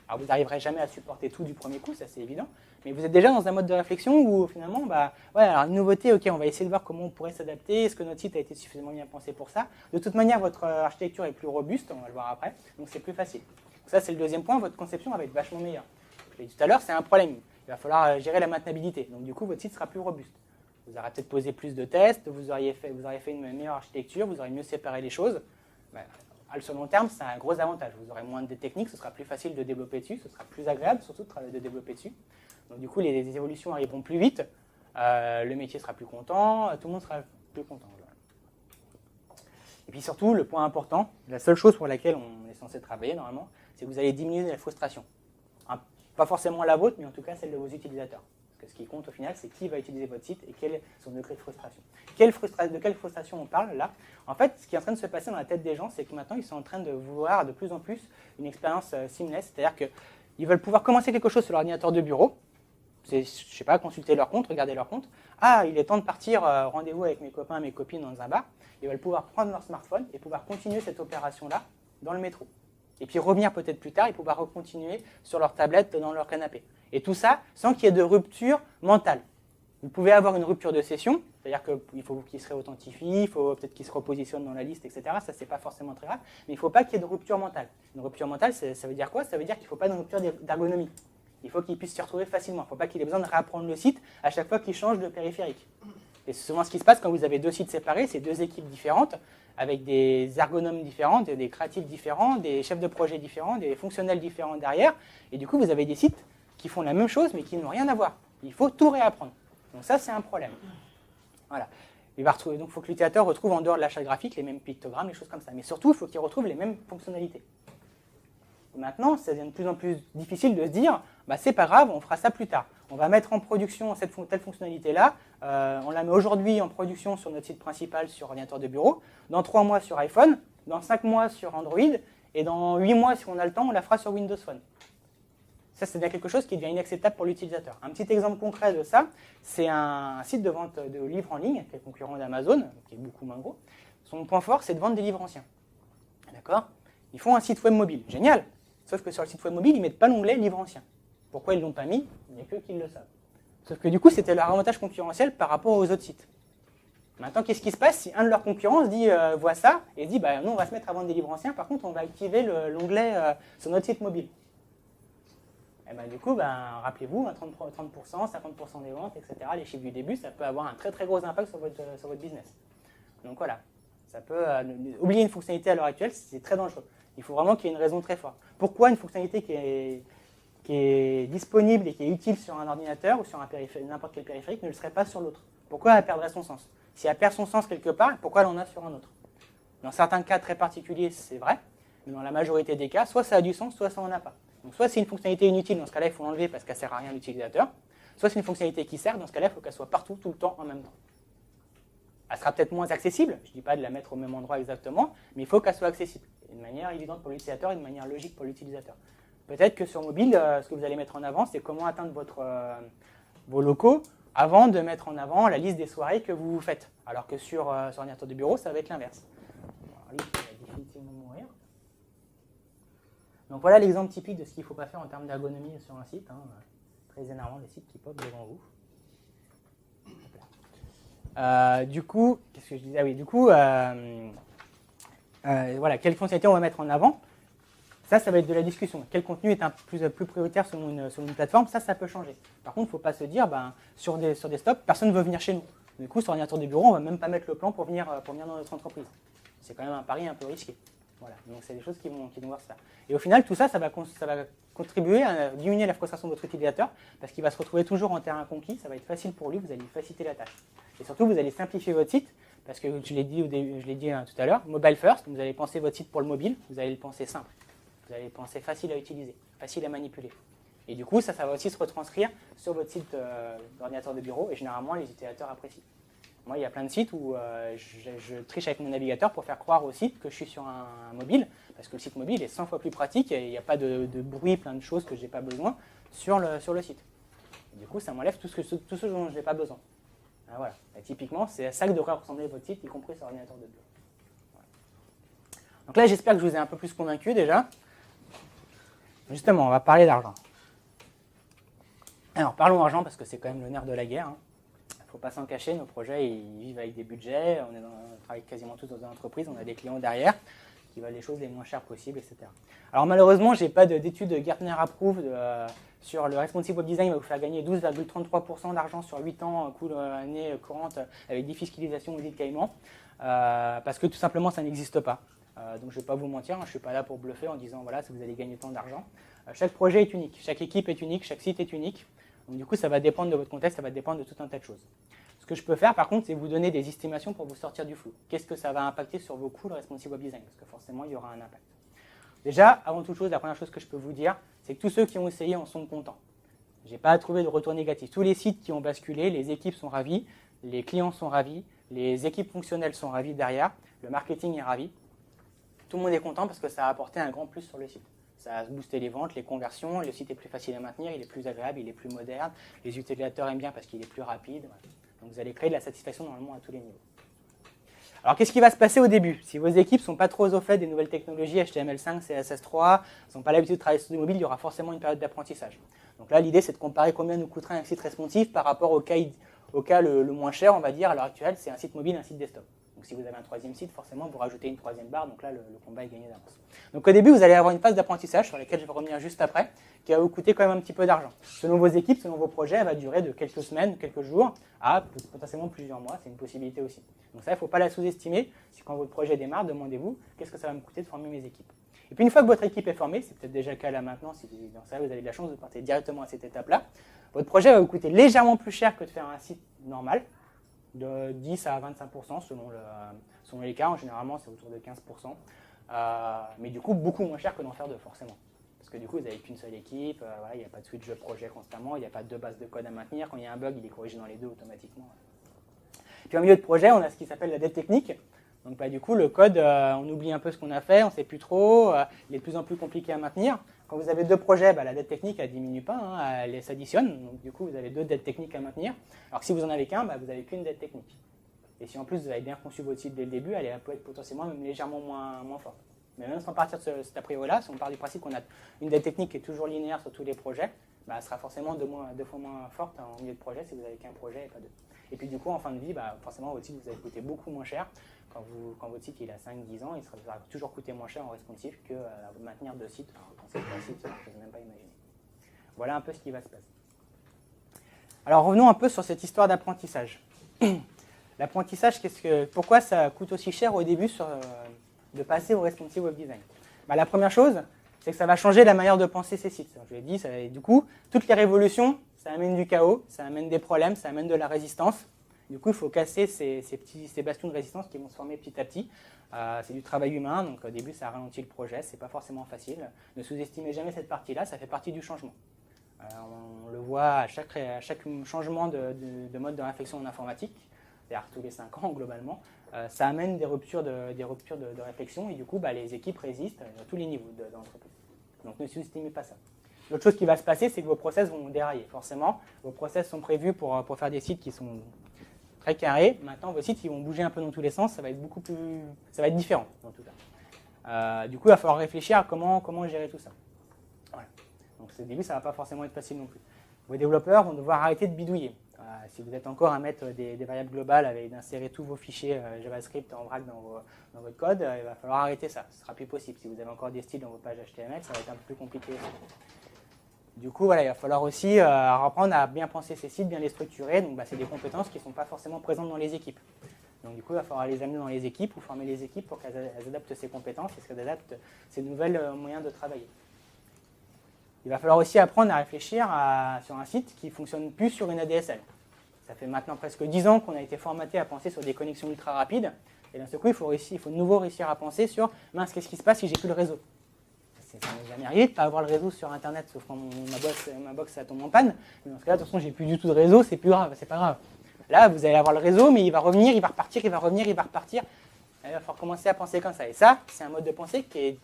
Alors, vous n'arriverez jamais à supporter tout du premier coup, ça c'est évident, mais vous êtes déjà dans un mode de réflexion où finalement, bah, ouais, alors une nouveauté, ok, on va essayer de voir comment on pourrait s'adapter, est-ce que notre site a été suffisamment bien pensé pour ça? De toute manière, votre architecture est plus robuste, on va le voir après, donc c'est plus facile. Donc ça, c'est le deuxième point, votre conception va être vachement meilleure. Je l'ai dit tout à l'heure, c'est un problème. Il va falloir gérer la maintenabilité, donc du coup, votre site sera plus robuste. Vous aurez peut-être posé plus de tests, vous auriez fait une meilleure architecture, vous aurez mieux séparé les choses. Bah, sur le long terme, c'est un gros avantage. Vous aurez moins de techniques, ce sera plus facile de développer dessus, ce sera plus agréable surtout de développer dessus. Donc du coup, les évolutions arriveront plus vite, le métier sera plus content, tout le monde sera plus content. Et puis surtout, le point important, la seule chose pour laquelle on est censé travailler normalement, c'est que vous allez diminuer la frustration. Pas forcément la vôtre, mais en tout cas celle de vos utilisateurs. Parce que ce qui compte au final, c'est qui va utiliser votre site et quel est son degré de frustration. De quelle frustration on parle là? En fait, ce qui est en train de se passer dans la tête des gens, c'est que maintenant, ils sont en train de vouloir de plus en plus une expérience seamless, c'est-à-dire qu'ils veulent pouvoir commencer quelque chose sur l'ordinateur de bureau, je ne sais pas, consulter leur compte, regarder leur compte. Ah, il est temps de partir, rendez-vous avec mes copains, mes copines dans un bar. Ils veulent pouvoir prendre leur smartphone et pouvoir continuer cette opération-là dans le métro. Et puis revenir peut-être plus tard et pouvoir continuer sur leur tablette dans leur canapé. Et tout ça sans qu'il y ait de rupture mentale. Vous pouvez avoir une rupture de session, c'est-à-dire qu'il faut qu'il se réauthentifie, il faut peut-être qu'il se repositionne dans la liste, etc. Ça, c'est pas forcément très grave, mais il ne faut pas qu'il y ait de rupture mentale. Une rupture mentale, ça veut dire quoi? Ça veut dire qu'il ne faut pas de rupture d'ergonomie. Il faut qu'il puisse s'y retrouver facilement. Il ne faut pas qu'il ait besoin de réapprendre le site à chaque fois qu'il change de périphérique. Et c'est souvent ce qui se passe quand vous avez deux sites séparés, c'est deux équipes différentes, avec des ergonomes différents, des créatifs différents, des chefs de projet différents, des fonctionnels différents derrière. Et du coup, vous avez des sites qui font la même chose, mais qui n'ont rien à voir. Il faut tout réapprendre. Donc ça, c'est un problème. Voilà. Donc il faut que l'utilisateur retrouve en dehors de l'achat graphique les mêmes pictogrammes, les choses comme ça. Mais surtout, il faut qu'il retrouve les mêmes fonctionnalités. Maintenant, ça devient de plus en plus difficile de se dire, bah, c'est pas grave, on fera ça plus tard. On va mettre en production telle fonctionnalité-là, on la met aujourd'hui en production sur notre site principal sur ordinateur de bureau, dans 3 mois sur iPhone, dans 5 mois sur Android, et dans 8 mois, si on a le temps, on la fera sur Windows Phone. Ça, c'est bien quelque chose qui devient inacceptable pour l'utilisateur. Un petit exemple concret de ça, c'est un site de vente de livres en ligne, qui est concurrent d'Amazon, qui est beaucoup moins gros. Son point fort, c'est de vendre des livres anciens. D'accord? Ils font un site web mobile. Génial! Sauf que sur le site web mobile, ils ne mettent pas l'onglet livres anciens. Pourquoi ils ne l'ont pas mis? Il n'y a que qui le savent. Sauf que du coup, c'était leur avantage concurrentiel par rapport aux autres sites. Maintenant, qu'est-ce qui se passe si un de leurs concurrents voit ça et dit bah, nous, on va se mettre à vendre des livres anciens, par contre, on va activer l'onglet sur notre site mobile. Et ben, du coup, rappelez-vous, 30%, 50% des ventes, etc., les chiffres du début, ça peut avoir un très très gros impact sur votre business. Donc voilà, ça peut oublier une fonctionnalité à l'heure actuelle, c'est très dangereux. Il faut vraiment qu'il y ait une raison très forte. Pourquoi une fonctionnalité qui est disponible et qui est utile sur un ordinateur ou sur n'importe quel périphérique ne le serait pas sur l'autre? Pourquoi elle perdrait son sens? Si elle perd son sens quelque part, pourquoi elle en a sur un autre? Dans certains cas très particuliers, c'est vrai, mais dans la majorité des cas, soit ça a du sens, soit ça n'en a pas. Donc soit c'est une fonctionnalité inutile, dans ce cas-là, il faut l'enlever parce qu'elle ne sert à rien à l'utilisateur, soit c'est une fonctionnalité qui sert, dans ce cas-là, il faut qu'elle soit partout, tout le temps, en même temps. Elle sera peut-être moins accessible, je ne dis pas de la mettre au même endroit exactement, mais il faut qu'elle soit accessible, d'une manière évidente pour l'utilisateur et de manière logique pour l'utilisateur. Peut-être que sur mobile, ce que vous allez mettre en avant, c'est comment atteindre vos locaux avant de mettre en avant la liste des soirées que vous faites. Alors que sur ordinateur de bureau, ça va être l'inverse. Lui, il va définitivement mourir. Donc voilà l'exemple typique de ce qu'il ne faut pas faire en termes d'ergonomie sur un site. Très énervant, les sites qui popent devant vous. Du coup, qu'est-ce que je disais? Ah oui, du coup, voilà, quelle fonctionnalité on va mettre en avant? Ça va être de la discussion. Quel contenu est plus prioritaire selon une plateforme? Ça peut changer. Par contre, il ne faut pas se dire, sur desktop, personne ne veut venir chez nous. Du coup, sur ordinateur de bureau, on ne va même pas mettre le plan pour venir dans notre entreprise. C'est quand même un pari un peu risqué. Voilà. Donc, c'est des choses qui vont devoir se faire. Et au final, tout ça, ça va contribuer à diminuer la frustration de votre utilisateur parce qu'il va se retrouver toujours en terrain conquis. Ça va être facile pour lui, vous allez lui faciliter la tâche. Et surtout, vous allez simplifier votre site parce que je l'ai dit tout à l'heure, mobile first, vous allez penser votre site pour le mobile, vous allez le penser simple. Vous allez penser facile à utiliser, facile à manipuler. Et du coup, ça va aussi se retranscrire sur votre site d'ordinateur de bureau, et généralement, les utilisateurs apprécient. Moi, il y a plein de sites où je triche avec mon navigateur pour faire croire au site que je suis sur un mobile, parce que le site mobile est 100 fois plus pratique et il n'y a pas de bruit, plein de choses que je n'ai pas besoin sur le site. Et du coup, ça m'enlève tout ce dont je n'ai pas besoin. Ah, voilà. Et typiquement, c'est à ça que devrait ressembler votre site, y compris sur ordinateur de bureau. Voilà. Donc là, j'espère que je vous ai un peu plus convaincu déjà. Justement, on va parler d'argent. Alors, parlons argent parce que c'est quand même le nerf de la guerre. Il ne faut pas s'en cacher, nos projets, ils vivent avec des budgets, on travaille quasiment tous dans une entreprise, on a des clients derrière qui veulent les choses les moins chères possibles, etc. Alors malheureusement, je n'ai pas d'études Gartner Approved sur le responsive web design, il va vous faire gagner 12,33% d'argent sur 8 ans, coût année courante, avec défiscalisation audit Caïman, parce que tout simplement, ça n'existe pas. Donc je ne vais pas vous mentir, je ne suis pas là pour bluffer en disant voilà, vous allez gagner tant d'argent. Chaque projet est unique, chaque équipe est unique, chaque site est unique. Donc du coup, ça va dépendre de votre contexte, ça va dépendre de tout un tas de choses. Ce que je peux faire, par contre, c'est vous donner des estimations pour vous sortir du flou. Qu'est-ce que ça va impacter sur vos coûts, le responsive web design? Parce que forcément, il y aura un impact. Déjà, avant toute chose, la première chose que je peux vous dire, c'est que tous ceux qui ont essayé en sont contents. Je n'ai pas trouvé de retour négatif. Tous les sites qui ont basculé, les équipes sont ravies, les clients sont ravis, les équipes fonctionnelles sont ravies derrière, le marketing est ravi. Tout le monde est content parce que ça a apporté un grand plus sur le site. Ça a boosté les ventes, les conversions, le site est plus facile à maintenir, il est plus agréable, il est plus moderne, les utilisateurs aiment bien parce qu'il est plus rapide. Voilà. Donc vous allez créer de la satisfaction normalement à tous les niveaux. Alors qu'est-ce qui va se passer au début? Si vos équipes ne sont pas trop au fait des nouvelles technologies, HTML5, CSS3, n'ont pas l'habitude de travailler sur du mobile, il y aura forcément une période d'apprentissage. Donc là, l'idée, c'est de comparer combien nous coûterait un site responsive par rapport au cas le moins cher, on va dire, à l'heure actuelle, c'est un site mobile, un site desktop. Donc si vous avez un troisième site, forcément, vous rajoutez une troisième barre, donc là, le combat est gagné d'avance. Donc au début, vous allez avoir une phase d'apprentissage sur laquelle je vais revenir juste après, qui va vous coûter quand même un petit peu d'argent. Selon vos équipes, selon vos projets, elle va durer de quelques semaines, quelques jours, à potentiellement plusieurs mois, c'est une possibilité aussi. Donc ça, il ne faut pas la sous-estimer. Si quand votre projet démarre, demandez-vous, qu'est-ce que ça va me coûter de former mes équipes? Et puis une fois que votre équipe est formée, c'est peut-être déjà le cas là maintenant, si dans ça vous avez de la chance de partir directement à cette étape-là, votre projet va vous coûter légèrement plus cher que de faire un site normal, de 10 à 25% selon les cas, généralement c'est autour de 15%, mais du coup beaucoup moins cher que d'en faire deux forcément. Parce que du coup vous n'avez qu'une seule équipe, voilà, il n'y a pas de switch de projet constamment, il n'y a pas deux bases de code à maintenir, quand il y a un bug il est corrigé dans les deux automatiquement. Puis en milieu de projet, on a ce qui s'appelle la dette technique. Donc du coup, le code, on oublie un peu ce qu'on a fait, on ne sait plus trop, il est de plus en plus compliqué à maintenir. Quand vous avez deux projets, la dette technique, elle ne diminue pas, hein, elle s'additionne. Donc du coup, vous avez deux dettes techniques à maintenir. Alors que si vous en avez qu'un, vous n'avez qu'une dette technique. Et si en plus vous avez bien conçu votre site dès le début, elle peut être potentiellement même légèrement moins forte. Mais même sans partir de cet a priori-là, si on part du principe qu'on a une dette technique qui est toujours linéaire sur tous les projets, elle sera forcément deux fois moins forte en milieu de projet si vous n'avez qu'un projet et pas deux. Et puis du coup, en fin de vie, forcément, votre site vous allez coûter beaucoup moins cher. Quand votre site il a 5-10 ans, il va toujours coûter moins cher en responsive que maintenir deux sites. Alors, quand c'est un site, je ne peux même pas imaginer. Voilà un peu ce qui va se passer. Alors revenons un peu sur cette histoire d'apprentissage. L'apprentissage, pourquoi ça coûte aussi cher au début de passer au responsive web design? La première chose, c'est que ça va changer la manière de penser ces sites. Je l'ai dit, du coup, toutes les révolutions, ça amène du chaos, ça amène des problèmes, ça amène de la résistance. Du coup, il faut casser ces bastions de résistance qui vont se former petit à petit. C'est du travail humain, donc au début, ça ralentit le projet, c'est pas forcément facile. Ne sous-estimez jamais cette partie-là, ça fait partie du changement. On le voit à chaque changement de mode de réflexion en informatique, c'est-à-dire tous les 5 ans globalement, ça amène des ruptures de réflexion et du coup, les équipes résistent à tous les niveaux de l'entreprise. Donc ne sous-estimez pas ça. L'autre chose qui va se passer, c'est que vos process vont dérailler, forcément. Vos process sont prévus pour faire des sites qui sont très carrés. Maintenant, vos sites ils vont bouger un peu dans tous les sens, ça va être différent en tout cas. Du coup, il va falloir réfléchir à comment gérer tout ça. Voilà. Donc au début, ça ne va pas forcément être facile non plus. Vos développeurs vont devoir arrêter de bidouiller. Si vous êtes encore à mettre des variables globales, d'insérer tous vos fichiers JavaScript en vrac dans votre code, il va falloir arrêter ça. Ce ne sera plus possible. Si vous avez encore des styles dans vos pages HTML, ça va être un peu plus compliqué. Du coup, il va falloir aussi apprendre à bien penser ces sites, bien les structurer. Donc, c'est des compétences qui ne sont pas forcément présentes dans les équipes. Donc, du coup, il va falloir les amener dans les équipes ou former les équipes pour qu'elles adaptent ces compétences et qu'elles adaptent ces nouvelles moyens de travailler. Il va falloir aussi apprendre à réfléchir sur un site qui ne fonctionne plus sur une ADSL. Ça fait maintenant presque 10 ans qu'on a été formaté à penser sur des connexions ultra rapides. Et d'un seul coup, il faut de nouveau réussir à penser sur « mince, qu'est-ce qui se passe si j'ai plus le réseau ?» ça m'est jamais arrivé de ne pas avoir le réseau sur Internet, sauf quand ma box ça tombe en panne. Mais dans ce cas-là, de toute façon, j'ai plus du tout de réseau, c'est plus grave, c'est pas grave. Là, vous allez avoir le réseau, mais il va revenir, il va repartir, il va revenir, il va repartir. Il va falloir commencer à penser comme ça. Et ça, c'est un mode de pensée qui est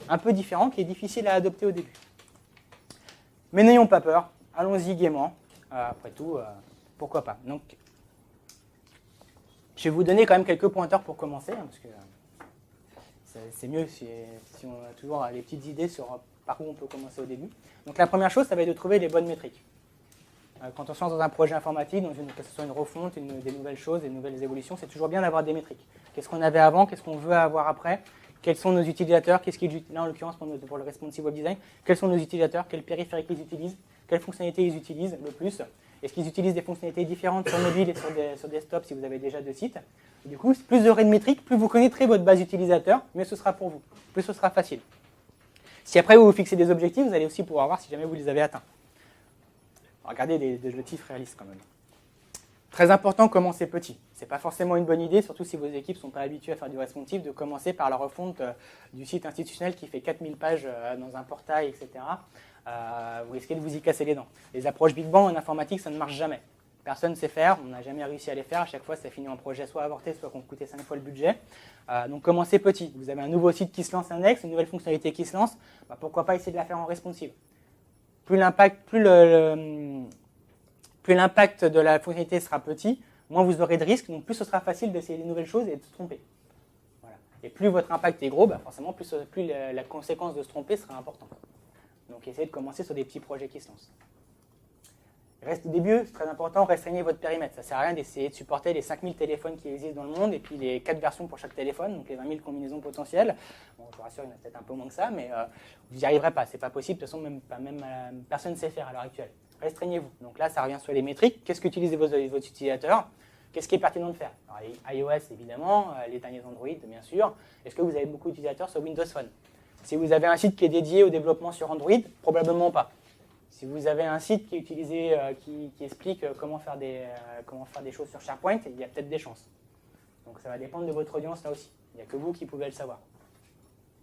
un peu différent, qui est difficile à adopter au début. Mais n'ayons pas peur, allons-y gaiement. Après tout, pourquoi pas. Donc, je vais vous donner quand même quelques pointeurs pour commencer, parce que c'est mieux si on a toujours les petites idées sur par où on peut commencer au début. Donc la première chose, ça va être de trouver les bonnes métriques. Quand on se lance dans un projet informatique, que ce soit une refonte, des nouvelles choses, des nouvelles évolutions, c'est toujours bien d'avoir des métriques. Qu'est-ce qu'on avait avant, qu'est-ce qu'on veut avoir après, quels sont nos utilisateurs, là en l'occurrence pour le responsive web design, quels sont nos utilisateurs, quels périphériques ils utilisent, quelles fonctionnalités ils utilisent le plus, est-ce qu'ils utilisent des fonctionnalités différentes sur mobile et sur desktop si vous avez déjà deux sites. Et du coup, plus vous aurez de métriques, plus vous connaîtrez votre base utilisateur, mieux ce sera pour vous, plus ce sera facile. Si après vous vous fixez des objectifs, vous allez aussi pouvoir voir si jamais vous les avez atteints. Regardez des objectifs réalistes quand même. Très important, commencer petit. Ce n'est pas forcément une bonne idée, surtout si vos équipes ne sont pas habituées à faire du responsive, de commencer par la refonte du site institutionnel qui fait 4000 pages dans un portail, etc. Vous risquez de vous y casser les dents. Les approches Big Bang en informatique, ça ne marche jamais. Personne ne sait faire, on n'a jamais réussi à les faire. À chaque fois, ça finit en projet soit avorté, soit qu'on coûtait 5 fois le budget. Donc commencez petit. Vous avez un nouveau site qui se lance, index, une nouvelle fonctionnalité qui se lance, pourquoi pas essayer de la faire en responsive. Plus l'impact de la fonctionnalité sera petit, moins vous aurez de risques, donc plus ce sera facile d'essayer des nouvelles choses et de se tromper. Voilà. Et plus votre impact est gros, forcément plus la conséquence de se tromper sera importante. Donc essayez de commencer sur des petits projets qui se lancent. Au début, c'est très important, restreignez votre périmètre. Ça ne sert à rien d'essayer de supporter les 5000 téléphones qui existent dans le monde et puis les 4 versions pour chaque téléphone, donc les 20 000 combinaisons potentielles. Bon, je vous rassure, il y en a peut-être un peu moins que ça, mais vous n'y arriverez pas. Ce n'est pas possible. De toute façon, personne ne sait faire à l'heure actuelle. Restreignez-vous. Donc là, ça revient sur les métriques. Qu'est-ce qu'utilisent vos utilisateurs? Qu'est-ce qui est pertinent de faire? Alors, iOS, évidemment, les derniers Android, bien sûr. Est-ce que vous avez beaucoup d'utilisateurs sur Windows Phone? Si vous avez un site qui est dédié au développement sur Android, probablement pas. Si vous avez un site qui est utilisé, qui explique comment faire des choses sur SharePoint, il y a peut-être des chances. Donc ça va dépendre de votre audience là aussi. Il n'y a que vous qui pouvez le savoir.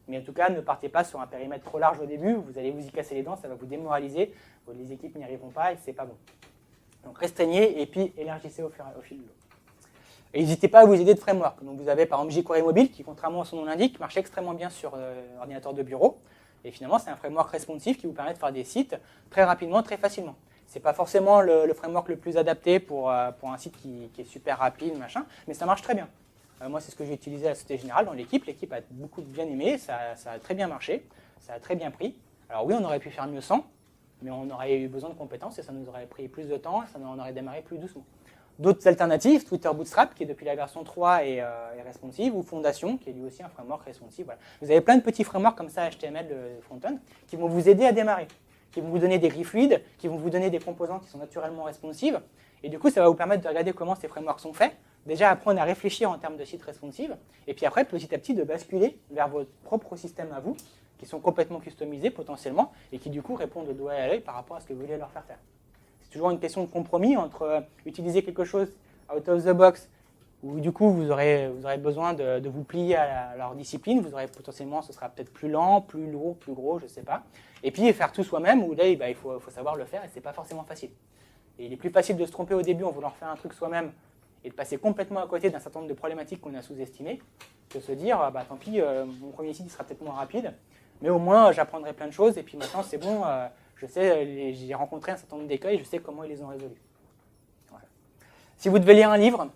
Mais en tout cas, ne partez pas sur un périmètre trop large au début, vous allez vous y casser les dents, ça va vous démoraliser, les équipes n'y arriveront pas et c'est pas bon. Donc restreignez et puis élargissez au fil de l'eau. Et n'hésitez pas à vous aider de framework. Donc vous avez par exemple jQuery Mobile qui, contrairement à son nom l'indique, marche extrêmement bien sur ordinateur de bureau. Et finalement, c'est un framework responsive qui vous permet de faire des sites très rapidement, très facilement. Ce n'est pas forcément le framework le plus adapté pour un site qui est super rapide, machin, mais ça marche très bien. Moi, c'est ce que j'ai utilisé à la Société Générale dans l'équipe. L'équipe a beaucoup bien aimé, ça a très bien marché, ça a très bien pris. Alors oui, on aurait pu faire mieux sans, mais on aurait eu besoin de compétences et ça nous aurait pris plus de temps et ça on aurait démarré plus doucement. D'autres alternatives, Twitter Bootstrap, qui est depuis la version 3 est responsive, ou Fondation, qui est lui aussi un framework responsive. Voilà. Vous avez plein de petits frameworks comme ça, HTML, front-end, qui vont vous aider à démarrer, qui vont vous donner des grilles fluides, qui vont vous donner des composants qui sont naturellement responsives. Et du coup, ça va vous permettre de regarder comment ces frameworks sont faits, déjà apprendre à réfléchir en termes de site responsive, et puis après, petit à petit, de basculer vers votre propre système à vous, qui sont complètement customisés potentiellement, et qui du coup répondent au doigt et à l'œil par rapport à ce que vous voulez leur faire faire. C'est toujours une question de compromis entre utiliser quelque chose out of the box, où du coup vous aurez besoin de vous plier à leur discipline, vous aurez potentiellement, ce sera peut-être plus lent, plus lourd, plus gros, je ne sais pas. Et puis faire tout soi-même, où là il faut savoir le faire et ce n'est pas forcément facile. Et il est plus facile de se tromper au début en voulant faire un truc soi-même et de passer complètement à côté d'un certain nombre de problématiques qu'on a sous-estimées, que se dire, tant pis, mon premier site il sera peut-être moins rapide, mais au moins j'apprendrai plein de choses et puis maintenant c'est bon, je sais, j'ai rencontré un certain nombre d'écueils, je sais comment ils les ont résolus. Voilà. Si vous devez lire un livre,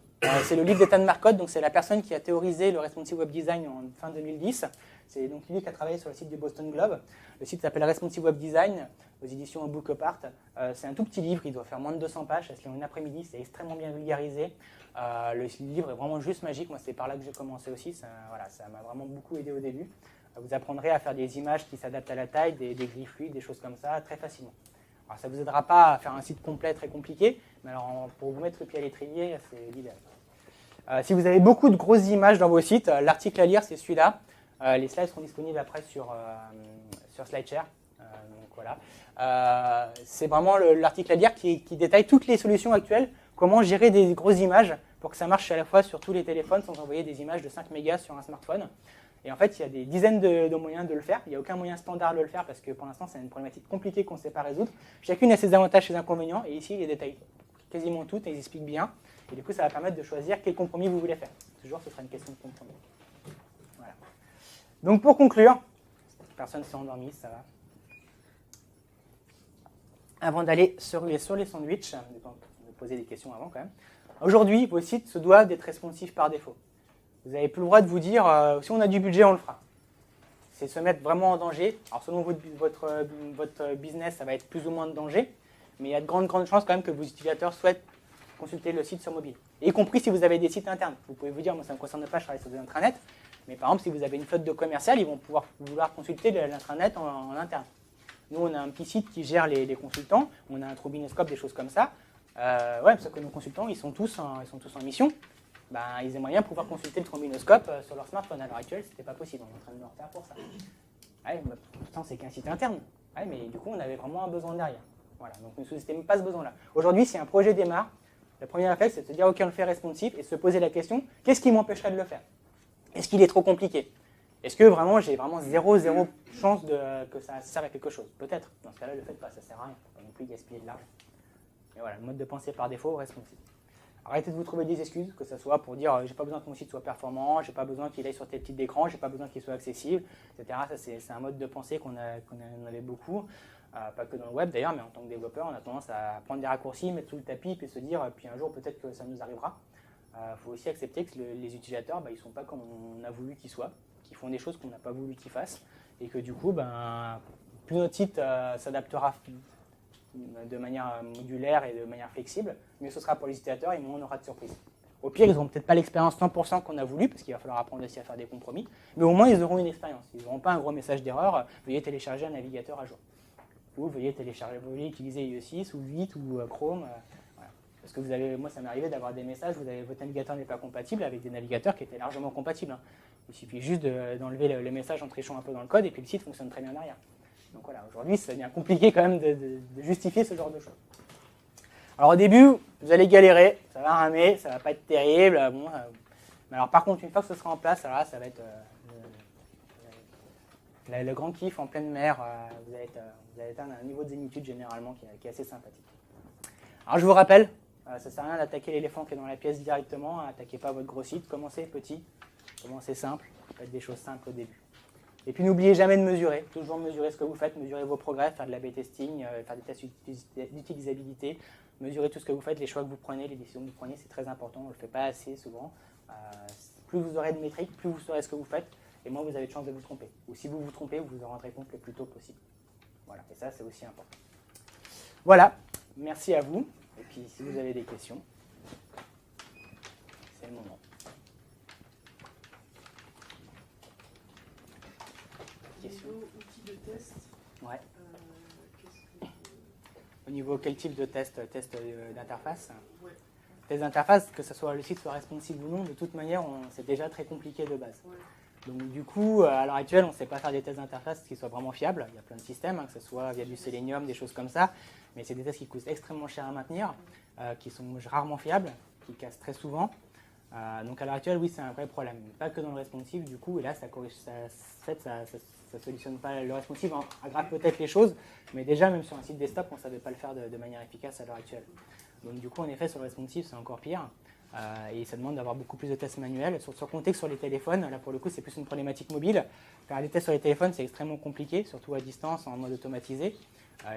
c'est le livre d'Ethan Marcotte, donc c'est la personne qui a théorisé le responsive web design en fin 2010. C'est donc lui qui a travaillé sur le site du Boston Globe. Le site s'appelle Responsive Web Design, aux éditions Book Apart. C'est un tout petit livre, il doit faire moins de 200 pages, ça se lit en une après-midi, c'est extrêmement bien vulgarisé. Le livre est vraiment juste magique, moi c'est par là que j'ai commencé aussi, ça m'a vraiment beaucoup aidé au début. Vous apprendrez à faire des images qui s'adaptent à la taille, des grilles fluides, des choses comme ça, très facilement. Alors ça ne vous aidera pas à faire un site complet, très compliqué, mais alors pour vous mettre le pied à l'étrier, c'est l'idéal. Si vous avez beaucoup de grosses images dans vos sites, l'article à lire, c'est celui-là. Les slides seront disponibles après sur SlideShare. Donc voilà. C'est vraiment l'article à lire qui détaille toutes les solutions actuelles, comment gérer des grosses images pour que ça marche à la fois sur tous les téléphones sans envoyer des images de 5 mégas sur un smartphone. Et en fait, il y a des dizaines de moyens de le faire. Il n'y a aucun moyen standard de le faire parce que pour l'instant, c'est une problématique compliquée qu'on ne sait pas résoudre. Chacune a ses avantages et ses inconvénients. Et ici, il les détaille quasiment toutes et ils expliquent bien. Et du coup, ça va permettre de choisir quel compromis vous voulez faire. Toujours, ce sera une question de compromis. Voilà. Donc, pour conclure, personne ne s'est endormi, ça va. Avant d'aller sur les sandwichs, je vais poser des questions avant quand même. Aujourd'hui, vos sites se doivent d'être responsifs par défaut. Vous n'avez plus le droit de vous dire si on a du budget, on le fera. C'est se mettre vraiment en danger. Alors selon votre business, ça va être plus ou moins de danger, mais il y a de grandes chances quand même que vos utilisateurs souhaitent consulter le site sur mobile. Et y compris si vous avez des sites internes. Vous pouvez vous dire, moi ça ne me concerne pas, je travaille sur des intranets, mais par exemple si vous avez une flotte de commercial, ils vont pouvoir vouloir consulter l'intranet en interne. Nous on a un petit site qui gère les consultants, on a un Troubinoscope, des choses comme ça. Ouais, parce que nos consultants ils sont tous en mission. Ben, ils aimeraient bien pouvoir consulter le trombinoscope sur leur smartphone. À l'heure actuelle, ce n'était pas possible. On est en train de le refaire pour ça. Ouais, bah, pourtant, c'est qu'un site interne. Ouais, mais du coup, on avait vraiment un besoin derrière. Voilà, donc ne sous-estimez pas ce besoin-là. Aujourd'hui, si un projet démarre, le premier réflexe, c'est de se dire, OK, on le fait responsive, et se poser la question, qu'est-ce qui m'empêcherait de le faire? Est-ce qu'il est trop compliqué? Est-ce que vraiment, j'ai vraiment zéro chance que ça serve à quelque chose? Peut-être. Dans ce cas-là, ne le faites pas, ça ne sert à rien. Il ne faut pas non plus gaspiller de l'argent. Mais voilà, le mode de pensée par défaut, responsive. Arrêtez de vous trouver des excuses, que ce soit pour dire j'ai pas besoin que mon site soit performant, j'ai pas besoin qu'il aille sur tel type d'écran, j'ai pas besoin qu'il soit accessible, etc. Ça, c'est un mode de pensée qu'on avait beaucoup, pas que dans le web d'ailleurs, mais en tant que développeur, on a tendance à prendre des raccourcis, mettre sous le tapis, puis se dire puis un jour peut-être que ça nous arrivera. Faut aussi accepter que les utilisateurs, ils sont pas comme on a voulu qu'ils soient, qu'ils font des choses qu'on n'a pas voulu qu'ils fassent, et que du coup, plus notre site s'adaptera de manière modulaire et de manière flexible, mieux ce sera pour les utilisateurs et moins on aura de surprises. Au pire, ils n'auront peut-être pas l'expérience 100% qu'on a voulu, parce qu'il va falloir apprendre aussi à faire des compromis, mais au moins ils auront une expérience. Ils n'auront pas un gros message d'erreur, veuillez télécharger un navigateur à jour. Ou veuillez utiliser IE6 ou 8 ou Chrome. Voilà. Parce que vous avez, moi ça m'est arrivé d'avoir des messages, votre navigateur n'est pas compatible avec des navigateurs qui étaient largement compatibles. Hein. Il suffit juste d'enlever le message en trichant un peu dans le code et puis le site fonctionne très bien derrière. Donc voilà, aujourd'hui, ça devient compliqué quand même de justifier ce genre de choses. Alors au début, vous allez galérer, ça va ramer, ça va pas être terrible. Bon, mais alors par contre, une fois que ce sera en place, alors là, ça va être le grand kiff en pleine mer. Vous allez atteindre un niveau de zénitude généralement qui est assez sympathique. Alors je vous rappelle, ça ne sert à rien d'attaquer l'éléphant qui est dans la pièce directement, attaquez pas votre gros site, commencez petit, commencez simple, faites des choses simples au début. Et puis n'oubliez jamais de mesurer, toujours mesurer ce que vous faites, mesurer vos progrès, faire de l'A/B testing, faire des tests d'utilisabilité, mesurer tout ce que vous faites, les choix que vous prenez, les décisions que vous prenez, c'est très important, on ne le fait pas assez souvent. Plus vous aurez de métriques, plus vous saurez ce que vous faites, et moins vous avez de chances de vous tromper. Ou si vous vous trompez, vous vous en rendrez compte le plus tôt possible. Voilà, et ça c'est aussi important. Voilà, merci à vous, et puis si vous avez des questions, c'est le moment. Niveau outils de test, ouais. Au niveau quel type de test? Test d'interface? Ouais. Test d'interface, que ce soit le site soit responsive ou non, de toute manière, c'est déjà très compliqué de base. Ouais. Donc du coup, à l'heure actuelle, on ne sait pas faire des tests d'interface qui soient vraiment fiables. Il y a plein de systèmes, que ce soit via du Selenium, des choses comme ça, mais c'est des tests qui coûtent extrêmement cher à maintenir, qui sont rarement fiables, qui cassent très souvent. Donc à l'heure actuelle, oui, c'est un vrai problème. Pas que dans le responsive, du coup, et là, ça solutionne pas. Le responsive aggrave peut-être les choses, mais déjà, même sur un site desktop, on ne savait pas le faire de manière efficace à l'heure actuelle. Donc du coup, en effet, sur le responsive, c'est encore pire. Et ça demande d'avoir beaucoup plus de tests manuels. Sur contexte sur les téléphones, là pour le coup, c'est plus une problématique mobile. Faire des tests sur les téléphones, c'est extrêmement compliqué, surtout à distance, en mode automatisé.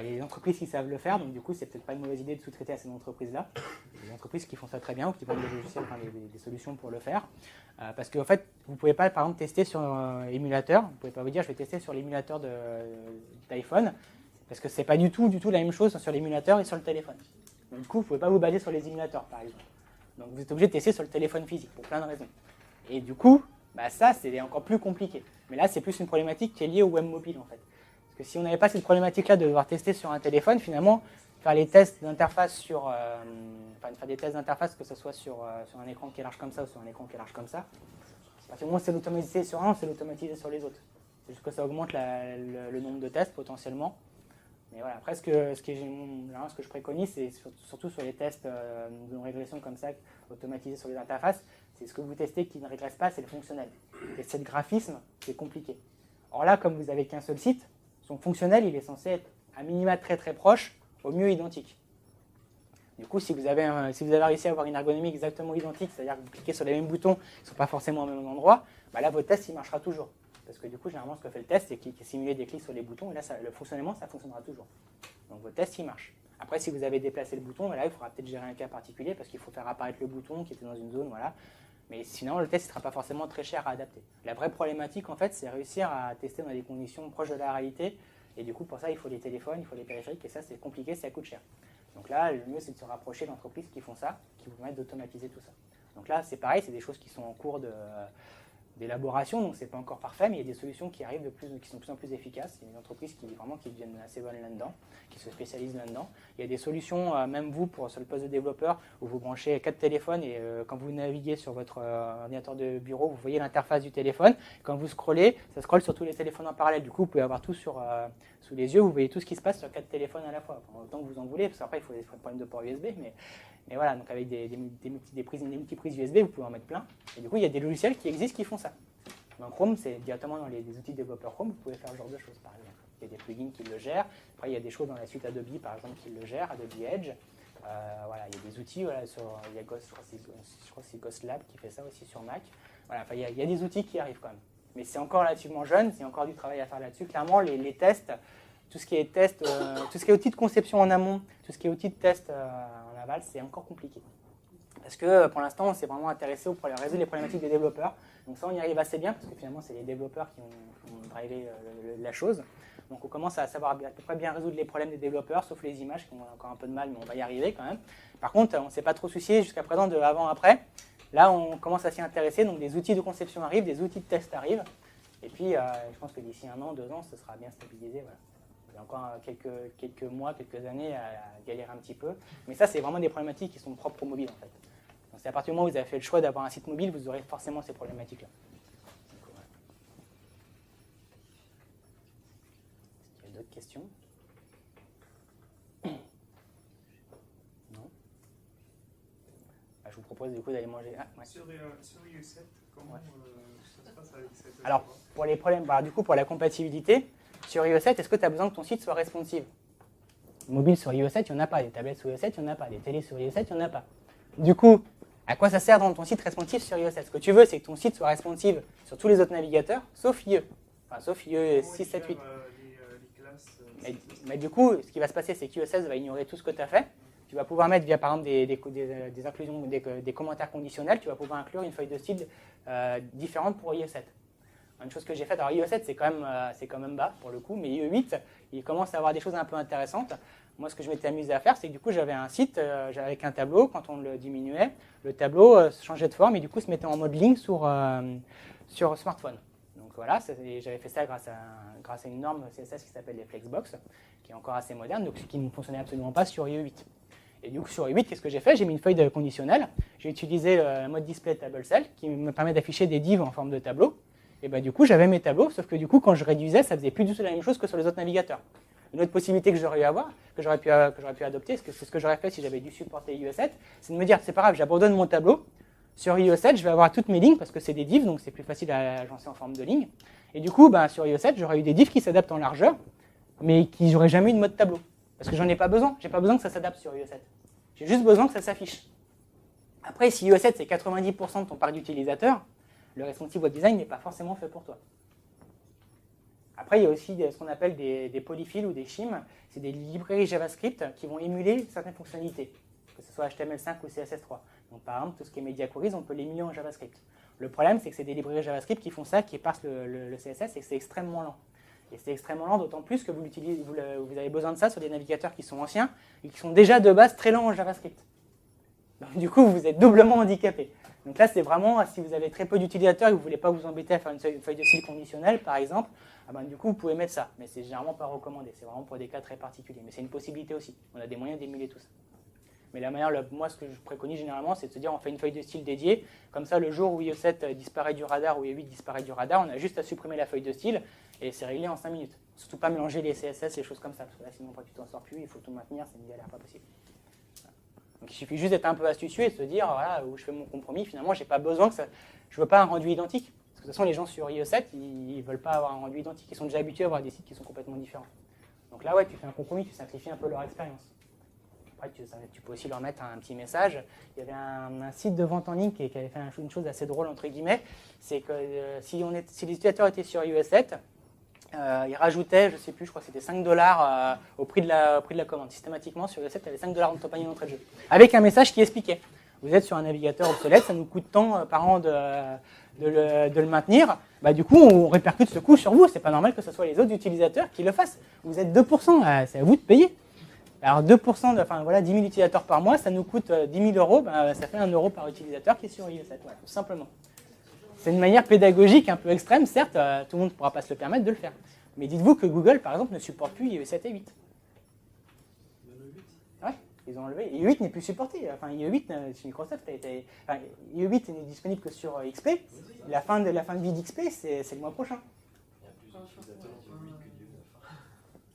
Il y a des entreprises qui savent le faire, donc du coup, c'est peut-être pas une mauvaise idée de sous-traiter à ces entreprises-là. Il y a des entreprises qui font ça très bien, ou qui vendent des logiciels, des solutions pour le faire. Parce qu'en fait, vous ne pouvez pas, par exemple, tester sur un émulateur. Vous ne pouvez pas vous dire, je vais tester sur l'émulateur d'iPhone, parce que c'est pas du tout la même chose sur l'émulateur et sur le téléphone. Donc du coup, vous ne pouvez pas vous baser sur les émulateurs, par exemple. Donc vous êtes obligé de tester sur le téléphone physique, pour plein de raisons. Et du coup, ça, c'est encore plus compliqué. Mais là, c'est plus une problématique qui est liée au web mobile, en fait. Parce que si on n'avait pas cette problématique-là de devoir tester sur un téléphone, finalement, faire les tests d'interface faire des tests d'interface, que ce soit sur un écran qui est large comme ça ou sur un écran qui est large comme ça, à partir du moment où c'est l'automatisé sur un, c'est l'automatisé sur les autres. C'est juste que ça augmente le nombre de tests, potentiellement. Mais voilà, après, ce que je préconise, c'est surtout sur les tests de régression comme ça, automatisés sur les interfaces, C'est ce que vous testez qui ne régresse pas, c'est le fonctionnel. Et c'est le graphisme, c'est compliqué. Or là, comme vous n'avez qu'un seul site, son fonctionnel, il est censé être à minima très très proche, au mieux identique. Du coup, si vous avez réussi à avoir une ergonomie exactement identique, c'est-à-dire que vous cliquez sur les mêmes boutons qui ne sont pas forcément au même endroit, bah là, votre test, il marchera toujours. Parce que du coup, généralement, ce que fait le test, c'est simuler des clics sur les boutons, et là, fonctionnellement, ça fonctionnera toujours. Donc, votre test, il marche. Après, si vous avez déplacé le bouton, là, il faudra peut-être gérer un cas particulier, parce qu'il faut faire apparaître le bouton qui était dans une zone, voilà. Mais sinon, le test ne sera pas forcément très cher à adapter. La vraie problématique, en fait, c'est réussir à tester dans des conditions proches de la réalité. Et du coup, pour ça, il faut les téléphones, il faut les périphériques, et ça, c'est compliqué, ça coûte cher. Donc là, le mieux, c'est de se rapprocher d'entreprises qui font ça, qui vous permettent d'automatiser tout ça. Donc là, c'est pareil, c'est des choses qui sont en cours d'élaboration, donc c'est pas encore parfait, mais il y a des solutions qui arrivent qui sont de plus en plus efficaces. Il y a des entreprises qui deviennent assez bonnes là-dedans, qui se spécialisent là-dedans. Il y a des solutions, même vous, sur le poste de développeur, où vous branchez 4 téléphones et quand vous naviguez sur votre ordinateur de bureau, vous voyez l'interface du téléphone. Quand vous scrollez, ça scrolle sur tous les téléphones en parallèle. Du coup, vous pouvez avoir tout sous les yeux, vous voyez tout ce qui se passe sur 4 téléphones à la fois. Enfin, autant que vous en voulez, parce qu'après, il faut des problèmes de port USB, mais voilà, donc avec des multiprises USB, vous pouvez en mettre plein. Et du coup, il y a des logiciels qui existent qui font ça. Dans Chrome, c'est directement dans les outils de développeur Chrome, vous pouvez faire ce genre de choses, par exemple. Il y a des plugins qui le gèrent. Après, il y a des choses dans la suite Adobe, par exemple, qui le gèrent, Adobe Edge. Voilà, il y a des outils, voilà, il y a Ghost, je crois que c'est Ghost Lab qui fait ça aussi sur Mac. Voilà, enfin, il y a des outils qui arrivent quand même. Mais c'est encore relativement jeune, c'est encore du travail à faire là-dessus. Clairement, les tests, tout ce qui est test, tout ce qui est outil de conception en amont, tout ce qui est outil de test en aval, c'est encore compliqué. Parce que pour l'instant, on s'est vraiment intéressé à résoudre les problématiques des développeurs. Donc ça, on y arrive assez bien, parce que finalement, c'est les développeurs qui ont drivé la chose. Donc on commence à savoir à peu près bien résoudre les problèmes des développeurs, sauf les images qui ont encore un peu de mal, mais on va y arriver quand même. Par contre, on ne s'est pas trop soucié jusqu'à présent de avant-après. Là, on commence à s'y intéresser, donc des outils de conception arrivent, des outils de test arrivent. Et puis, je pense que d'ici 1 an, 2 ans, ce sera bien stabilisé. Voilà. Il y a encore quelques mois, quelques années à galérer un petit peu. Mais ça, c'est vraiment des problématiques qui sont propres au mobile, en fait. Donc, c'est à partir du moment où vous avez fait le choix d'avoir un site mobile, vous aurez forcément ces problématiques-là. Voilà. Est-ce qu'il y a d'autres questions? Non? Je vous propose du coup d'aller manger. Ouais. Sur iOS 7, comment ça se passe avec cette... Alors, pour les problèmes, du coup, pour la compatibilité, sur iOS 7, est-ce que tu as besoin que ton site soit responsive? Mobile sur iOS 7, il n'y en a pas. Les tablettes sur iOS 7, il n'y en a pas. Les télés sur iOS 7, il n'y en a pas. Du coup, à quoi ça sert dans ton site responsive sur iOS 7? Ce que tu veux, c'est que ton site soit responsive sur tous les autres navigateurs, sauf IE. Enfin, sauf IE 6, 7, 8. Mais du coup, ce qui va se passer, c'est qu'iOS 7 va ignorer tout ce que tu as fait. Tu vas pouvoir mettre via, par exemple, des inclusions, des commentaires conditionnels, tu vas pouvoir inclure une feuille de style différente pour iOS 7. Une chose que j'ai faite, alors iOS 7 c'est quand même bas pour le coup, mais IE 8, il commence à avoir des choses un peu intéressantes. Moi, ce que je m'étais amusé à faire, c'est que du coup, j'avais un site avec un tableau, quand on le diminuait, le tableau changeait de forme et du coup, se mettait en mode ligne sur smartphone. Donc voilà, j'avais fait ça grâce à une norme CSS qui s'appelle les Flexbox, qui est encore assez moderne, donc qui ne fonctionnait absolument pas sur IE 8. Et du coup, sur IE 8, qu'est-ce que j'ai fait? J'ai mis une feuille de conditionnel, j'ai utilisé le mode display table cell, qui me permet d'afficher des divs en forme de tableau. Et du coup, j'avais mes tableaux, sauf que du coup, quand je réduisais, ça faisait plus du tout la même chose que sur les autres navigateurs. Une autre possibilité que j'aurais pu adopter, c'est ce que j'aurais fait si j'avais dû supporter iOS 7, c'est de me dire, c'est pas grave, j'abandonne mon tableau. Sur iOS 7, je vais avoir toutes mes lignes, parce que c'est des divs, donc c'est plus facile à agencer en forme de ligne. Et du coup, sur iOS 7, j'aurais eu des divs qui s'adaptent en largeur, mais qui n'auraient jamais eu de mode tableau. Parce que j'en ai pas besoin. J'ai pas besoin que ça s'adapte sur iOS 7. J'ai juste besoin que ça s'affiche. Après, si iOS 7, c'est 90% de ton parc d'utilisateurs, le responsive web design n'est pas forcément fait pour toi. Après, il y a aussi ce qu'on appelle des polyfills ou des shims. C'est des librairies JavaScript qui vont émuler certaines fonctionnalités, que ce soit HTML5 ou CSS3. Donc, par exemple, tout ce qui est media queries, on peut l'émuler en JavaScript. Le problème, c'est que c'est des librairies JavaScript qui font ça, qui parsent le CSS, et que c'est extrêmement lent. Et c'est extrêmement lent, d'autant plus que vous avez besoin de ça sur des navigateurs qui sont anciens et qui sont déjà de base très lents en JavaScript. Donc, du coup, vous êtes doublement handicapé. Donc là, c'est vraiment, si vous avez très peu d'utilisateurs et que vous ne voulez pas vous embêter à faire une feuille de style conditionnelle, par exemple, du coup, vous pouvez mettre ça. Mais c'est généralement pas recommandé. C'est vraiment pour des cas très particuliers. Mais c'est une possibilité aussi. On a des moyens d'émuler tout ça. Mais la manière, moi, ce que je préconise généralement, c'est de se dire, on fait une feuille de style dédiée. Comme ça, le jour où IE 7 disparaît du radar ou IE 8 disparaît du radar, on a juste à supprimer la feuille de style et c'est réglé en 5 minutes. Surtout pas mélanger les CSS, les choses comme ça. Parce que là, sinon, après, tu t'en sors plus. Il faut tout maintenir. C'est une galère pas possible. Donc il suffit juste d'être un peu astucieux et de se dire, voilà, où je fais mon compromis, finalement, j'ai pas besoin que ça... Je veux pas un rendu identique. Parce que de toute façon, les gens sur IE7, ils veulent pas avoir un rendu identique. Ils sont déjà habitués à avoir des sites qui sont complètement différents. Donc là, ouais, tu fais un compromis, tu simplifies un peu leur expérience. Après, tu peux aussi leur mettre un petit message. Il y avait un site de vente en ligne qui avait fait une chose assez drôle, entre guillemets, c'est que si les utilisateurs étaient sur iOS 7, ils rajoutaient, je ne sais plus, je crois que c'était 5 $ au prix de la commande. Systématiquement, sur iOS 7, il y avait 5 $ dans ton panier d'entrée de jeu. Avec un message qui expliquait. Vous êtes sur un navigateur obsolète, ça nous coûte tant par an de le maintenir. Bah, du coup, on répercute ce coût sur vous. C'est pas normal que ce soit les autres utilisateurs qui le fassent. Vous êtes 2%, c'est à vous de payer. Alors 2%, enfin voilà, 10 000 utilisateurs par mois, ça nous coûte 10 000 €, ben, ça fait 1 € par utilisateur qui est sur iOS 7, voilà, tout simplement. C'est une manière pédagogique un peu extrême, certes, tout le monde ne pourra pas se le permettre de le faire. Mais dites-vous que Google, par exemple, ne supporte plus iOS 7 et 8. Ouais, ils ont enlevé. IE 8 n'est plus supporté. Enfin, IE 8, chez Microsoft, enfin, IE 8 n'est disponible que sur XP. La fin de vie d'XP, c'est le mois prochain.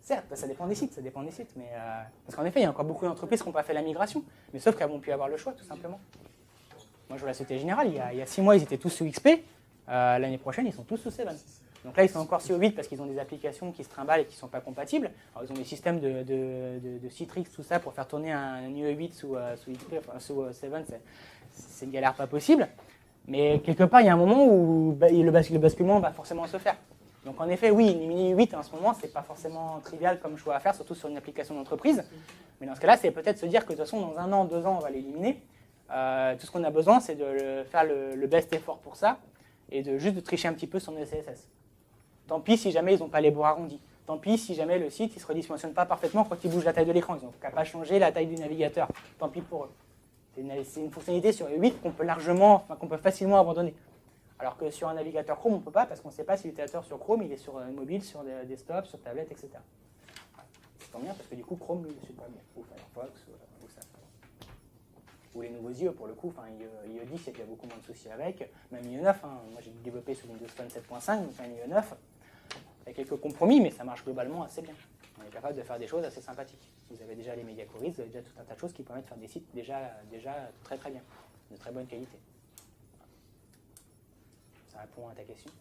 Certes, ça dépend des sites, mais parce qu'en effet, il y a encore beaucoup d'entreprises qui n'ont pas fait la migration, mais sauf qu'elles vont plus avoir le choix, tout simplement. Moi, je vois la Société Générale, il y a 6 mois, ils étaient tous sous XP, l'année prochaine, ils sont tous sous 7. Donc là, ils sont encore sous 8 parce qu'ils ont des applications qui se trimballent et qui ne sont pas compatibles. Alors, ils ont des systèmes de Citrix, tout ça, pour faire tourner un IE 8 sous XP, enfin, sous 7, c'est une galère pas possible. Mais quelque part, il y a un moment où le basculement va forcément se faire. Donc en effet, oui, éliminer U8 en ce moment, c'est pas forcément trivial comme choix à faire, surtout sur une application d'entreprise. Mais dans ce cas-là, c'est peut-être se dire que de toute façon, dans 1 an, 2 ans, on va l'éliminer. Tout ce qu'on a besoin, c'est de faire le best effort pour ça et juste de tricher un petit peu sur nos CSS. Tant pis si jamais ils n'ont pas les bords arrondis. Tant pis si jamais le site ne se redimensionne pas parfaitement quand ils bougent la taille de l'écran. Ils n'ont qu'à pas changer la taille du navigateur. Tant pis pour eux. C'est une fonctionnalité sur U8 qu'on peut facilement abandonner. Alors que sur un navigateur Chrome, on ne peut pas parce qu'on ne sait pas si l'utilisateur sur Chrome, il est sur mobile, sur desktop, sur tablette, etc. C'est tant bien parce que du coup, Chrome, lui, ne suit pas bien. Ou Firefox, ou ça. Ou les nouveaux IE, pour le coup, IE 10, il y a déjà beaucoup moins de soucis avec. Même IE 9, moi j'ai développé sous Windows Phone 7.5, donc un IE 9. Il y a quelques compromis, mais ça marche globalement assez bien. On est capable de faire des choses assez sympathiques. Vous avez déjà les Media Queries, vous avez déjà tout un tas de choses qui permettent de faire des sites déjà très très bien, de très bonne qualité. Ça répond à ta question.